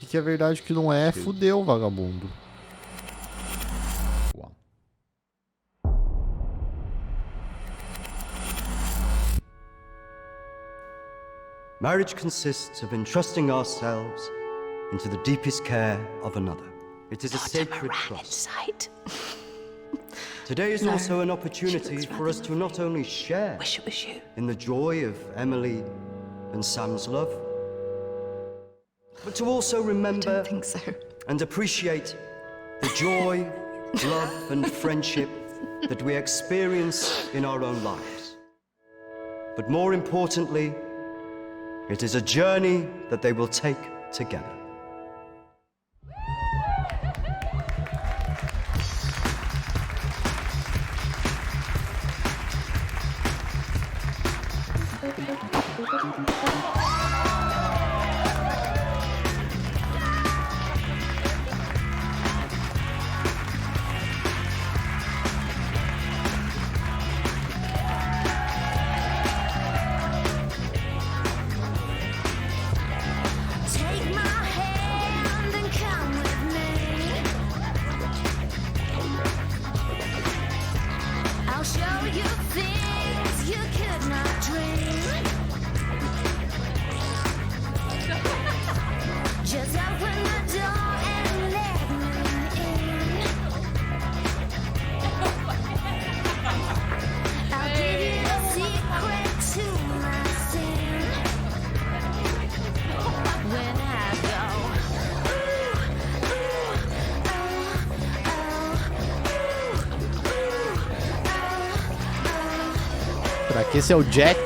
O que é verdade, o que não é. Fudeu, vagabundo. Marriage consists of entrusting ourselves into the deepest care of another. It is a sacred trust. Today is also an opportunity for us to not only share in the joy of Emily and Sam's love, but to also remember and appreciate the joy, love and friendship that we experience in our own lives. But more importantly, it is a journey that they will take together. Será que esse é o Jack?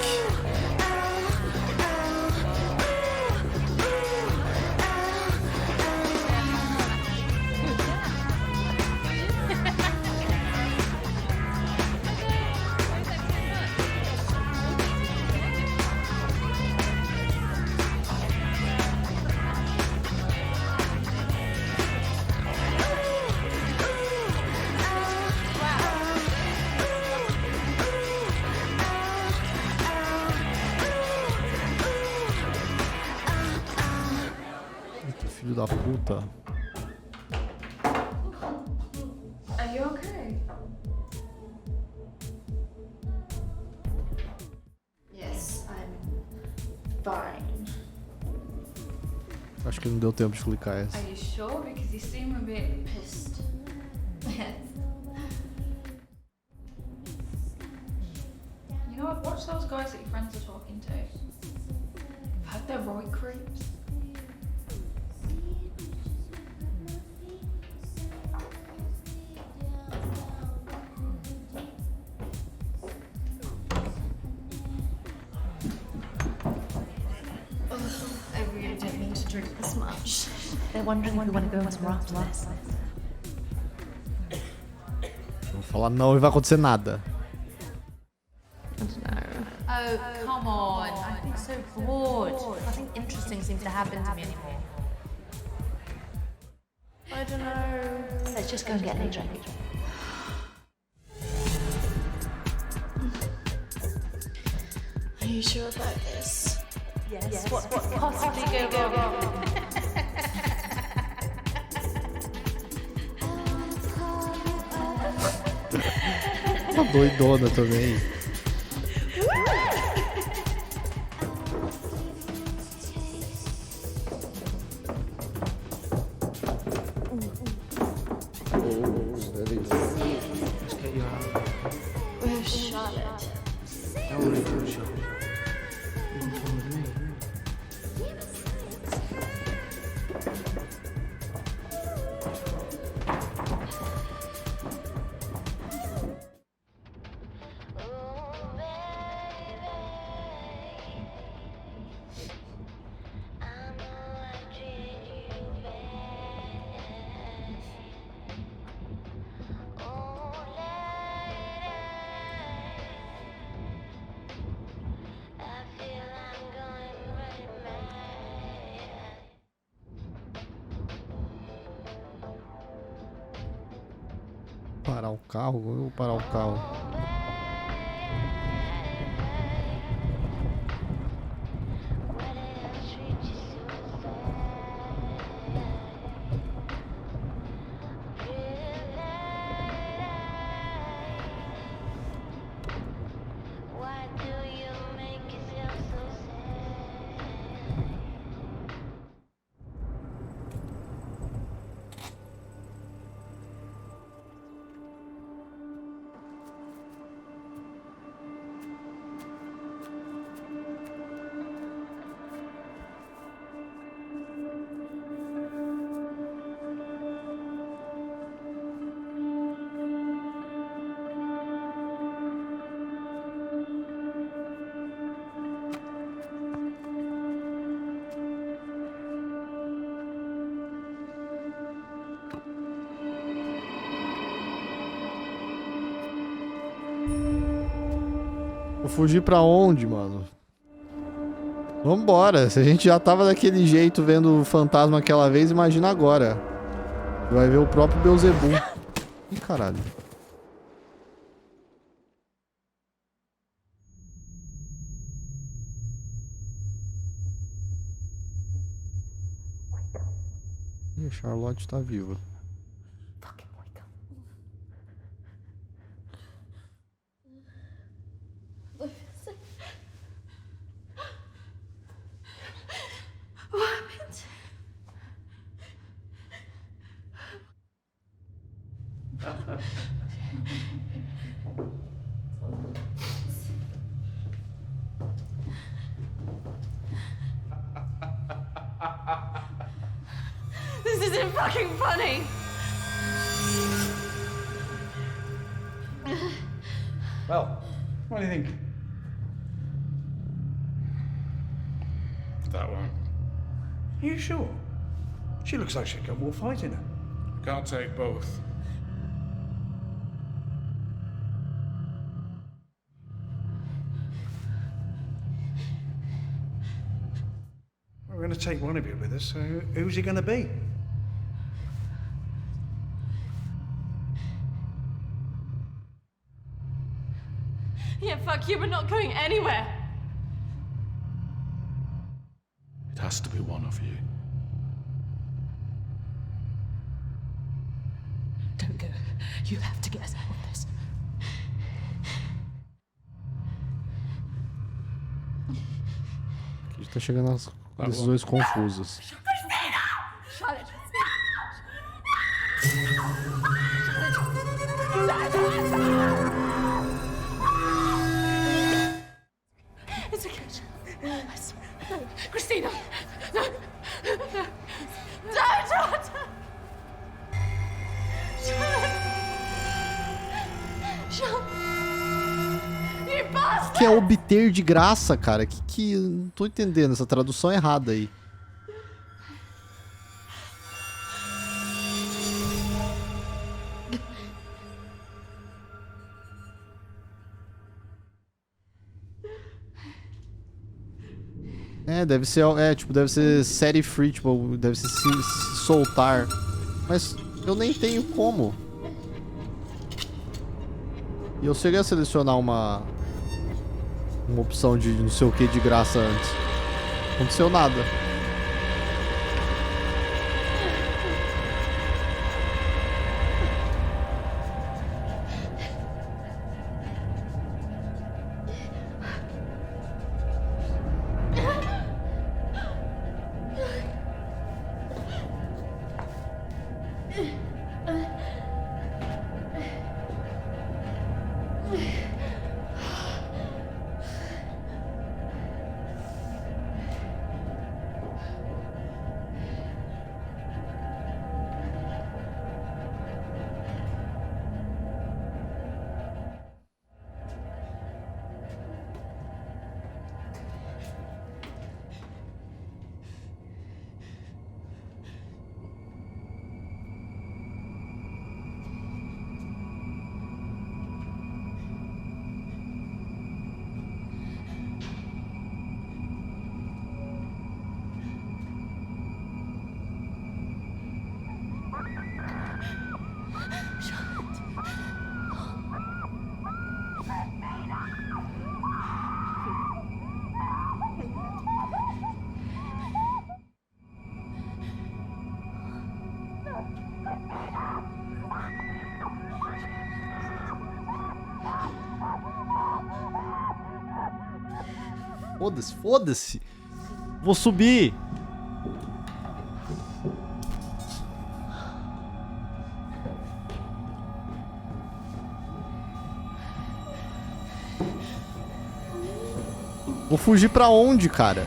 Filho da puta. Are you okay? Yes, I'm fine. Acho que não deu tempo de explicar essa. Are you sure? Because you seem a bit pissed. Yes. You know, I've watched those guys that your friends are talking to. I've heard they're right creeps. I really don't mean to drink this much. They're wondering if we want to go on some after this. Vou falar não e vai acontecer nada. Oh, come on. I think so bored. Nothing interesting seems to happen to me anymore. I don't know. Let's just go and get a drink. Are you sure about this? Yes. What could possibly go wrong? Uma doidona também. Let's get you out. Where's Charlotte? Don't worry about Charlotte. You can come with me. Parar o carro? Eu vou parar o carro. Vou fugir pra onde, mano? Vambora. Se a gente já tava daquele jeito vendo o fantasma aquela vez, imagina agora. Vai ver o próprio Beelzebub. Ih, caralho. Ih, a Charlotte tá viva. This isn't fucking funny. Well, what do you think? That one. Are you sure? She looks like she's got more fight in her. Can't take both. We're going to take one of you with us, so who's he going to be? Yeah, fuck you, we're not going anywhere. It has to be one of you. Don't go. You have to get us out of this. A gente tá chegando às decisões confusas. Charlotte. Que é obter de graça, cara? Que não tô entendendo essa tradução errada aí. Deve ser, tipo, deve ser série free, tipo, deve ser se soltar. Mas eu nem tenho como. E eu cheguei a selecionar uma opção de não sei o que de graça antes. Não aconteceu nada. Foda-se, foda-se. Vou subir. Vou fugir pra onde, cara?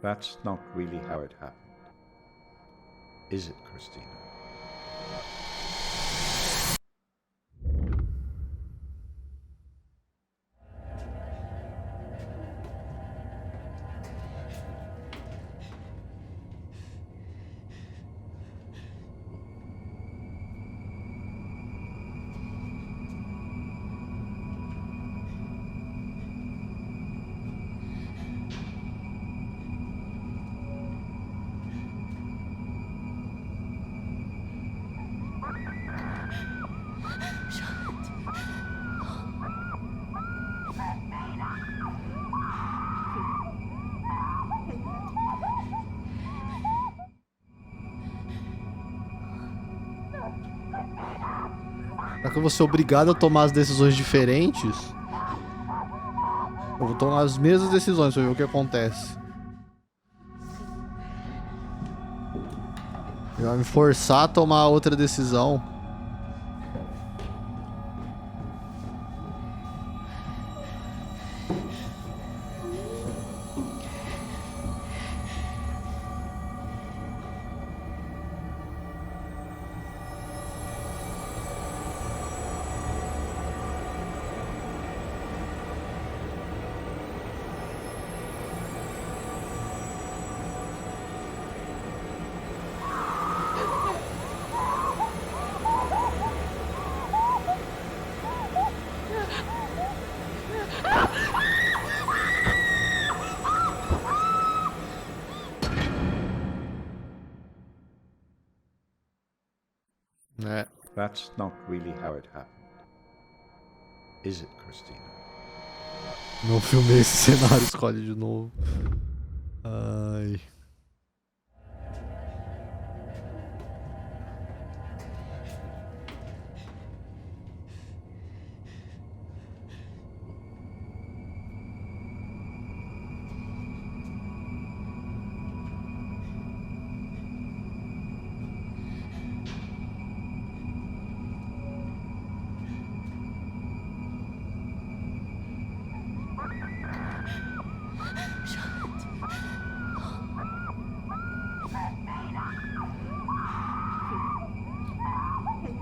That's not really how it happened. Is it, Christina? Será que eu vou ser obrigado a tomar as decisões diferentes? Eu vou tomar as mesmas decisões pra ver o que acontece. Ele vai me forçar a tomar outra decisão. That's not really how it happened. Is it, Christina? Não filmei esse cenário, escolhe de novo. Ai.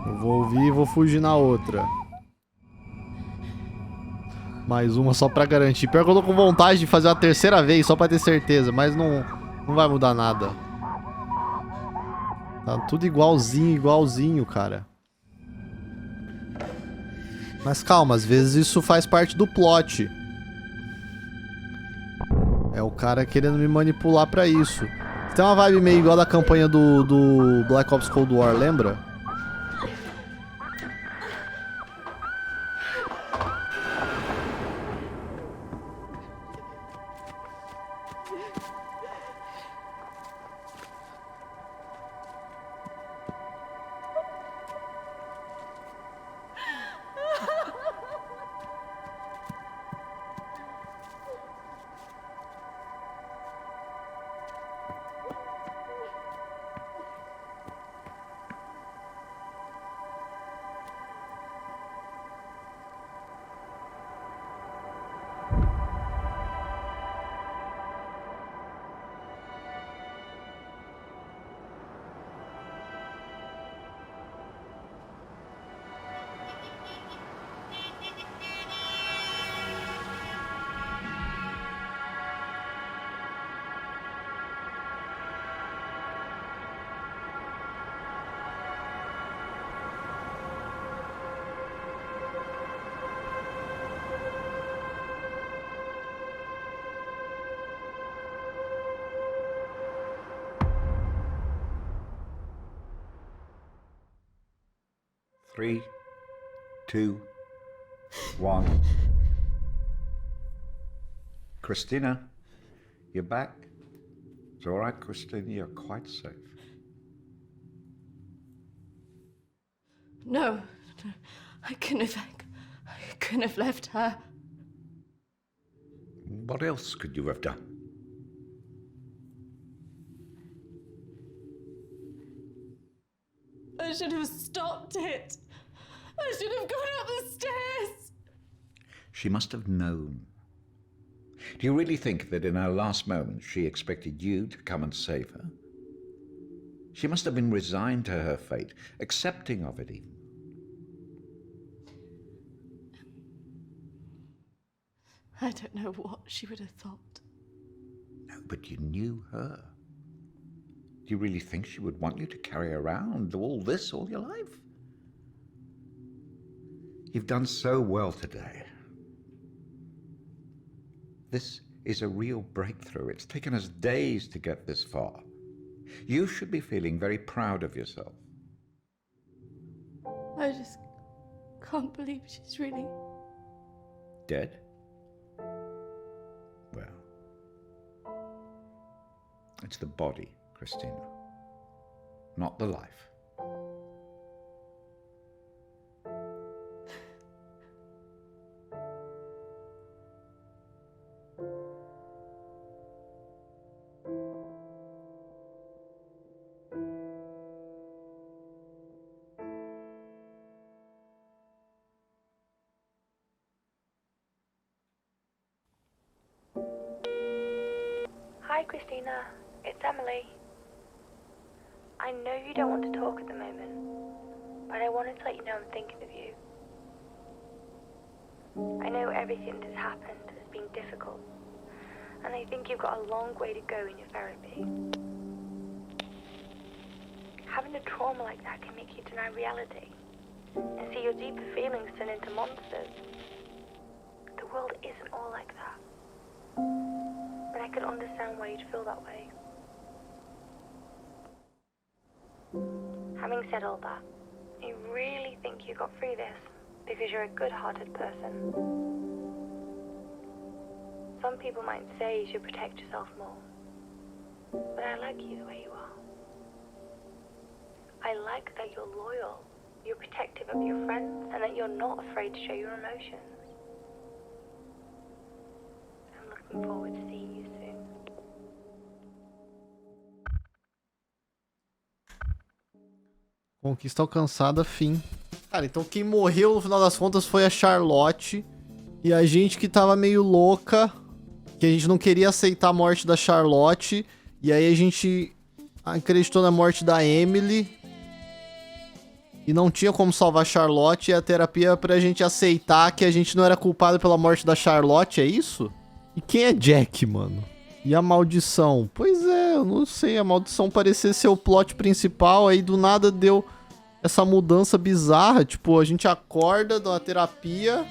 Eu vou ouvir e vou fugir na outra. Mais uma só pra garantir. Pior que eu tô com vontade de fazer uma terceira vez, só pra ter certeza. Mas não vai mudar nada. Tá tudo igualzinho, igualzinho, cara. Mas calma, às vezes isso faz parte do plot. É o cara querendo me manipular pra isso. Tem uma vibe meio igual da campanha do Black Ops Cold War, lembra? Three, two, one. Christina, you're back. It's all right, Christina, you're quite safe. No, I couldn't have left her. What else could you have done? I should have stopped it. I should have gone up the stairs. She must have known. Do you really think that in her last moments she expected you to come and save her? She must have been resigned to her fate, accepting of it even. I don't know what she would have thought. No, but you knew her. Do you really think she would want you to carry around all this all your life? You've done so well today. This is a real breakthrough. It's taken us days to get this far. You should be feeling very proud of yourself. I just can't believe she's really... Dead? Well, it's the body, Christina, not the life. Hi, Christina. It's Emily. I know you don't want to talk at the moment, but I wanted to let you know I'm thinking of you. I know everything that's happened has been difficult, and I think you've got a long way to go in your therapy. Having a trauma like that can make you deny reality and see your deeper feelings turn into monsters. The world isn't all like that. And I can understand why you'd feel that way. Having said all that, I really think you got through this because you're a good-hearted person. Some people might say you should protect yourself more, but I like you the way you are. I like that you're loyal, you're protective of your friends, and that you're not afraid to show your emotions. I'm looking forward to seeing you soon. Conquista alcançada, fim. Cara, então quem morreu no final das contas foi a Charlotte. E a gente que tava meio louca, que a gente não queria aceitar a morte da Charlotte. E aí a gente acreditou na morte da Emily. E não tinha como salvar Charlotte, e a terapia é pra gente aceitar que a gente não era culpado pela morte da Charlotte, é isso? E quem é Jack, mano? E a maldição? Pois é, eu não sei, a maldição parecia ser o plot principal, aí do nada deu essa mudança bizarra, tipo, a gente acorda da terapia,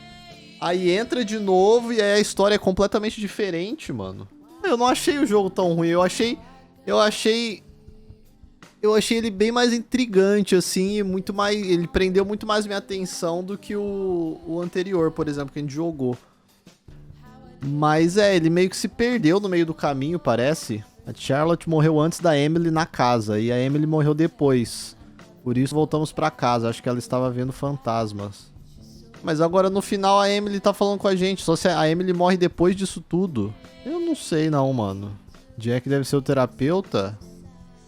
aí entra de novo e aí a história é completamente diferente, mano. Eu não achei o jogo tão ruim, eu achei ele bem mais intrigante, assim, e muito mais... Ele prendeu muito mais minha atenção do que o anterior, por exemplo, que a gente jogou. Mas ele meio que se perdeu no meio do caminho, parece. A Charlotte morreu antes da Emily na casa, e a Emily morreu depois. Por isso voltamos pra casa, acho que ela estava vendo fantasmas. Mas agora no final a Emily tá falando com a gente, só se a Emily morre depois disso tudo. Eu não sei não, mano. Jack deve ser o terapeuta?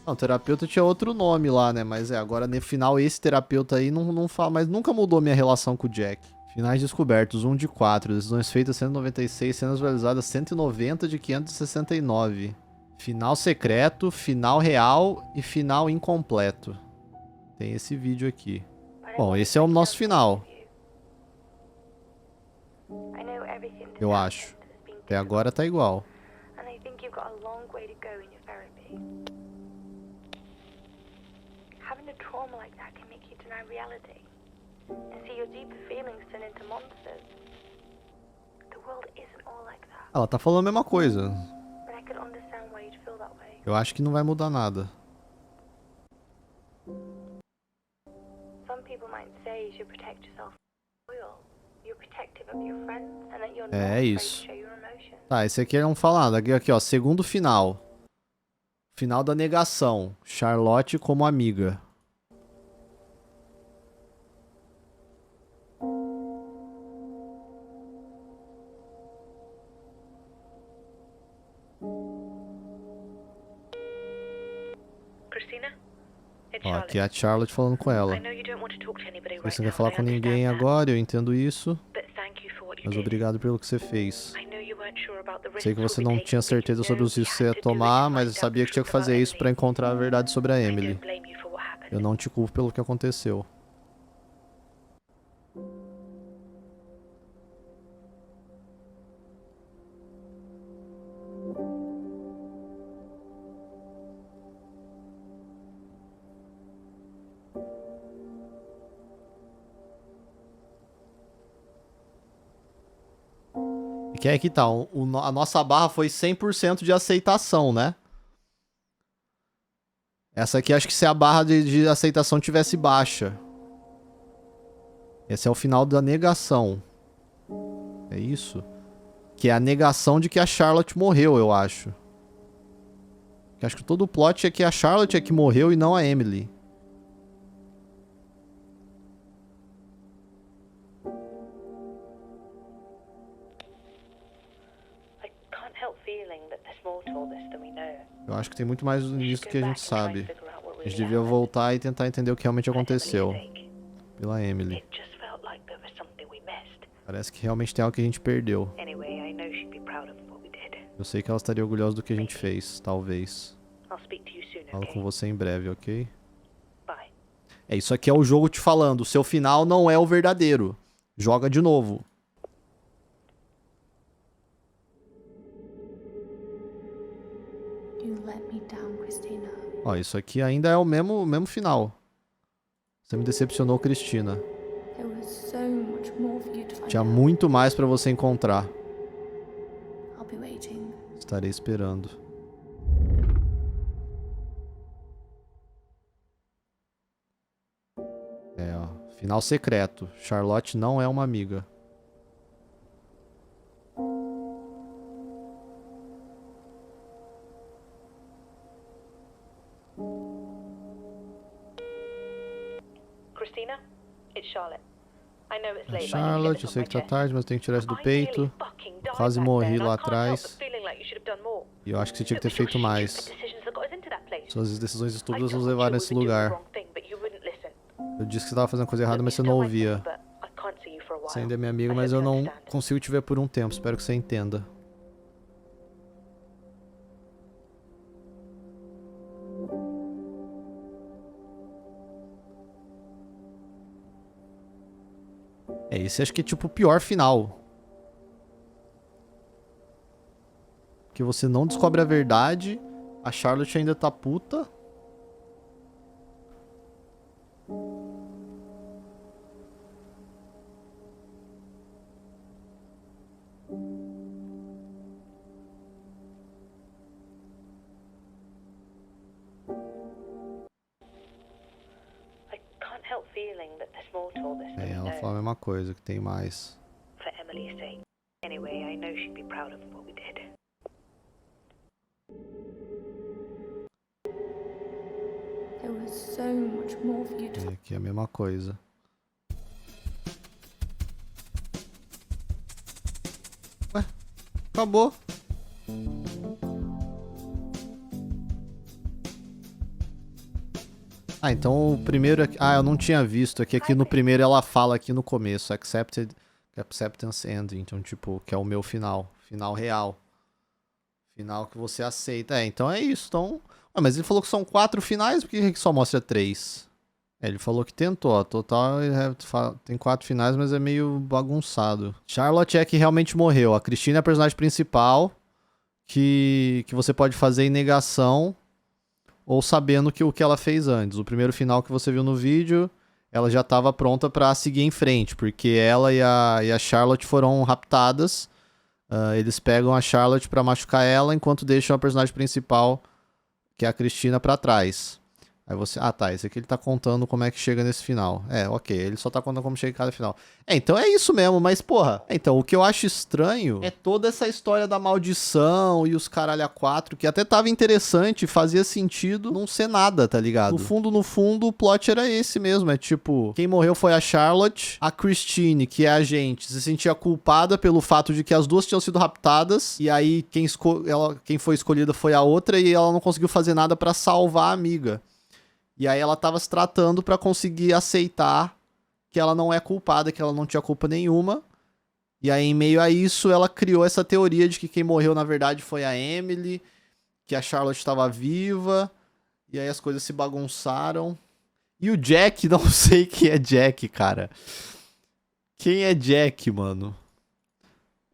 Não, o terapeuta tinha outro nome lá, né? Mas agora no final esse terapeuta aí não fala, mas nunca mudou minha relação com o Jack. Finais descobertos, 1 de 4. Decisões feitas 196, cenas realizadas 190 de 569. Final secreto, final real e final incompleto. Tem esse vídeo aqui. Bom, esse é o nosso final. Eu acho. Até agora tá igual. Having a trauma like that can make you deny reality and see your deeper feelings turn into monsters. The world isn't all like that. Ela tá falando a mesma coisa. But I could understand why you'd feel that way. Eu acho que não vai mudar nada. Some people might say you should protect yourself from oil. You're protective of your friends and that you're not É afraid to isso. show your emotions. Tá, esse aqui não fala nada. Aqui, ó, segundo final. Final da negação. Charlotte como amiga. Christina? It's Ó, Charlotte. aqui é a Charlotte falando com ela. I know you don't want to talk to anybody right Você não quer now, falar I com understand ninguém that. agora, eu entendo isso. But thank you for what you Mas did. obrigado pelo que você fez. I know you weren't sure about the Sei que risks você we'll não be tinha taking, but certeza you sobre know os riscos que você you ia had to do it to tomar, mas eu find out sabia the que tinha que truth about fazer isso Emily. pra encontrar a verdade sobre a I Emily. don't blame you for what happened. Eu não te culpo pelo que aconteceu. E que é que tá, a nossa barra foi 100% de aceitação, né? Essa aqui acho que se a barra de aceitação tivesse baixa. Esse é o final da negação. É isso? Que é a negação de que a Charlotte morreu, eu acho. Eu acho que todo o plot é que a Charlotte é que morreu e não a Emily. I can't help feeling that there's more to all this than we know. Eu acho que tem muito mais nisso que a gente sabe. A gente devia voltar e tentar entender o que realmente aconteceu. Pela Emily. It just felt like there was something we missed. Parece que realmente tem algo que a gente perdeu. Anyway, I know she'd be proud of what we did. Eu sei que ela estaria orgulhosa do que a gente fez, talvez. I'll speak to you soon, Falo okay? com você em breve, ok? Bye. É, isso aqui é o jogo te falando. O seu final não é o verdadeiro. Joga de novo. You let me down, Christina. Ó, isso aqui ainda é o mesmo final. Você me decepcionou, Cristina. There was so much more for you to find Tinha out. muito mais pra você encontrar. I'll be waiting. Estarei esperando. É, ó. Final secreto. Charlotte não é uma amiga. Christina? It's Charlotte. I know it's É late, Charlotte, eu sei que tá tarde, mas eu tenho que tirar isso do peito. Eu quase morri lá atrás. E eu acho que você tinha que ter feito mais. Suas decisões estúpidas nos levaram a esse lugar. Eu disse que você tava fazendo coisa errada, mas você não ouvia. Você ainda é minha amiga, mas eu não consigo te ver por um tempo. Espero que você entenda. Esse acho que é tipo o pior final. Que você não descobre a verdade, a Charlotte ainda tá puta. Help feeling that there's more to all this than É, we ela know. fala a mesma coisa, que tem mais. For Emily's sake. Anyway, I know she'd be proud of what we did. There was so much more for you to É, aqui é a mesma coisa. Ué, acabou. Ah, então o primeiro... Ah, eu não tinha visto. Aqui no primeiro ela fala aqui no começo. Acceptance ending. Então, tipo, que é o meu final. Final real. Final que você aceita. É, então é isso. Então... Ah, mas ele falou que são 4 finais. Por que só mostra 3? É, ele falou que tentou. Ó, total tem 4 finais, mas é meio bagunçado. Charlotte é que realmente morreu. A Christine é a personagem principal. Que você pode fazer em negação... ou sabendo o que ela fez antes. O primeiro final que você viu no vídeo, ela já estava pronta para seguir em frente, porque ela e a Charlotte foram raptadas. Eles pegam a Charlotte para machucar ela, enquanto deixam a personagem principal, que é a Cristina, para trás. Aí você... Ah, tá. Esse aqui ele tá contando como é que chega nesse final. É, ok. Ele só tá contando como chega em cada final. É, então é isso mesmo, mas, porra... Então, o que eu acho estranho é toda essa história da maldição e os caralho a 4, que até tava interessante, fazia sentido não ser nada, tá ligado? No fundo, o plot era esse mesmo. É tipo, quem morreu foi a Charlotte, a Christine, que é a gente, se sentia culpada pelo fato de que as duas tinham sido raptadas, e aí quem foi escolhida foi a outra, e ela não conseguiu fazer nada pra salvar a amiga. E aí ela tava se tratando pra conseguir aceitar que ela não é culpada, que ela não tinha culpa nenhuma. E aí, em meio a isso, ela criou essa teoria de que quem morreu, na verdade, foi a Emily, que a Charlotte estava viva, e aí as coisas se bagunçaram. E o Jack, não sei quem é Jack, cara. Quem é Jack, mano?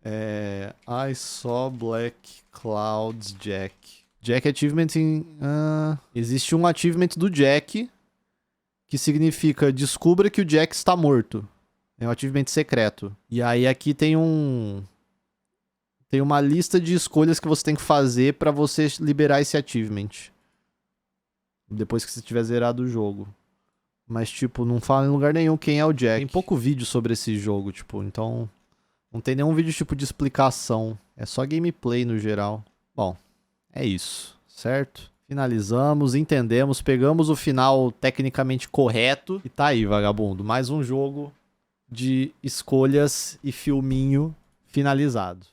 I saw Black Clouds Jack. Jack Achievement existe um achievement do Jack que significa descubra que o Jack está morto. É um achievement secreto. E aí aqui tem uma lista de escolhas que você tem que fazer pra você liberar esse achievement. Depois que você tiver zerado o jogo. Mas, tipo, não fala em lugar nenhum quem é o Jack. Tem pouco vídeo sobre esse jogo, tipo, então... Não tem nenhum vídeo, tipo, de explicação. É só gameplay no geral. Bom... É isso, certo? Finalizamos, entendemos, pegamos o final tecnicamente correto. E tá aí, vagabundo. Mais um jogo de escolhas e filminho finalizado.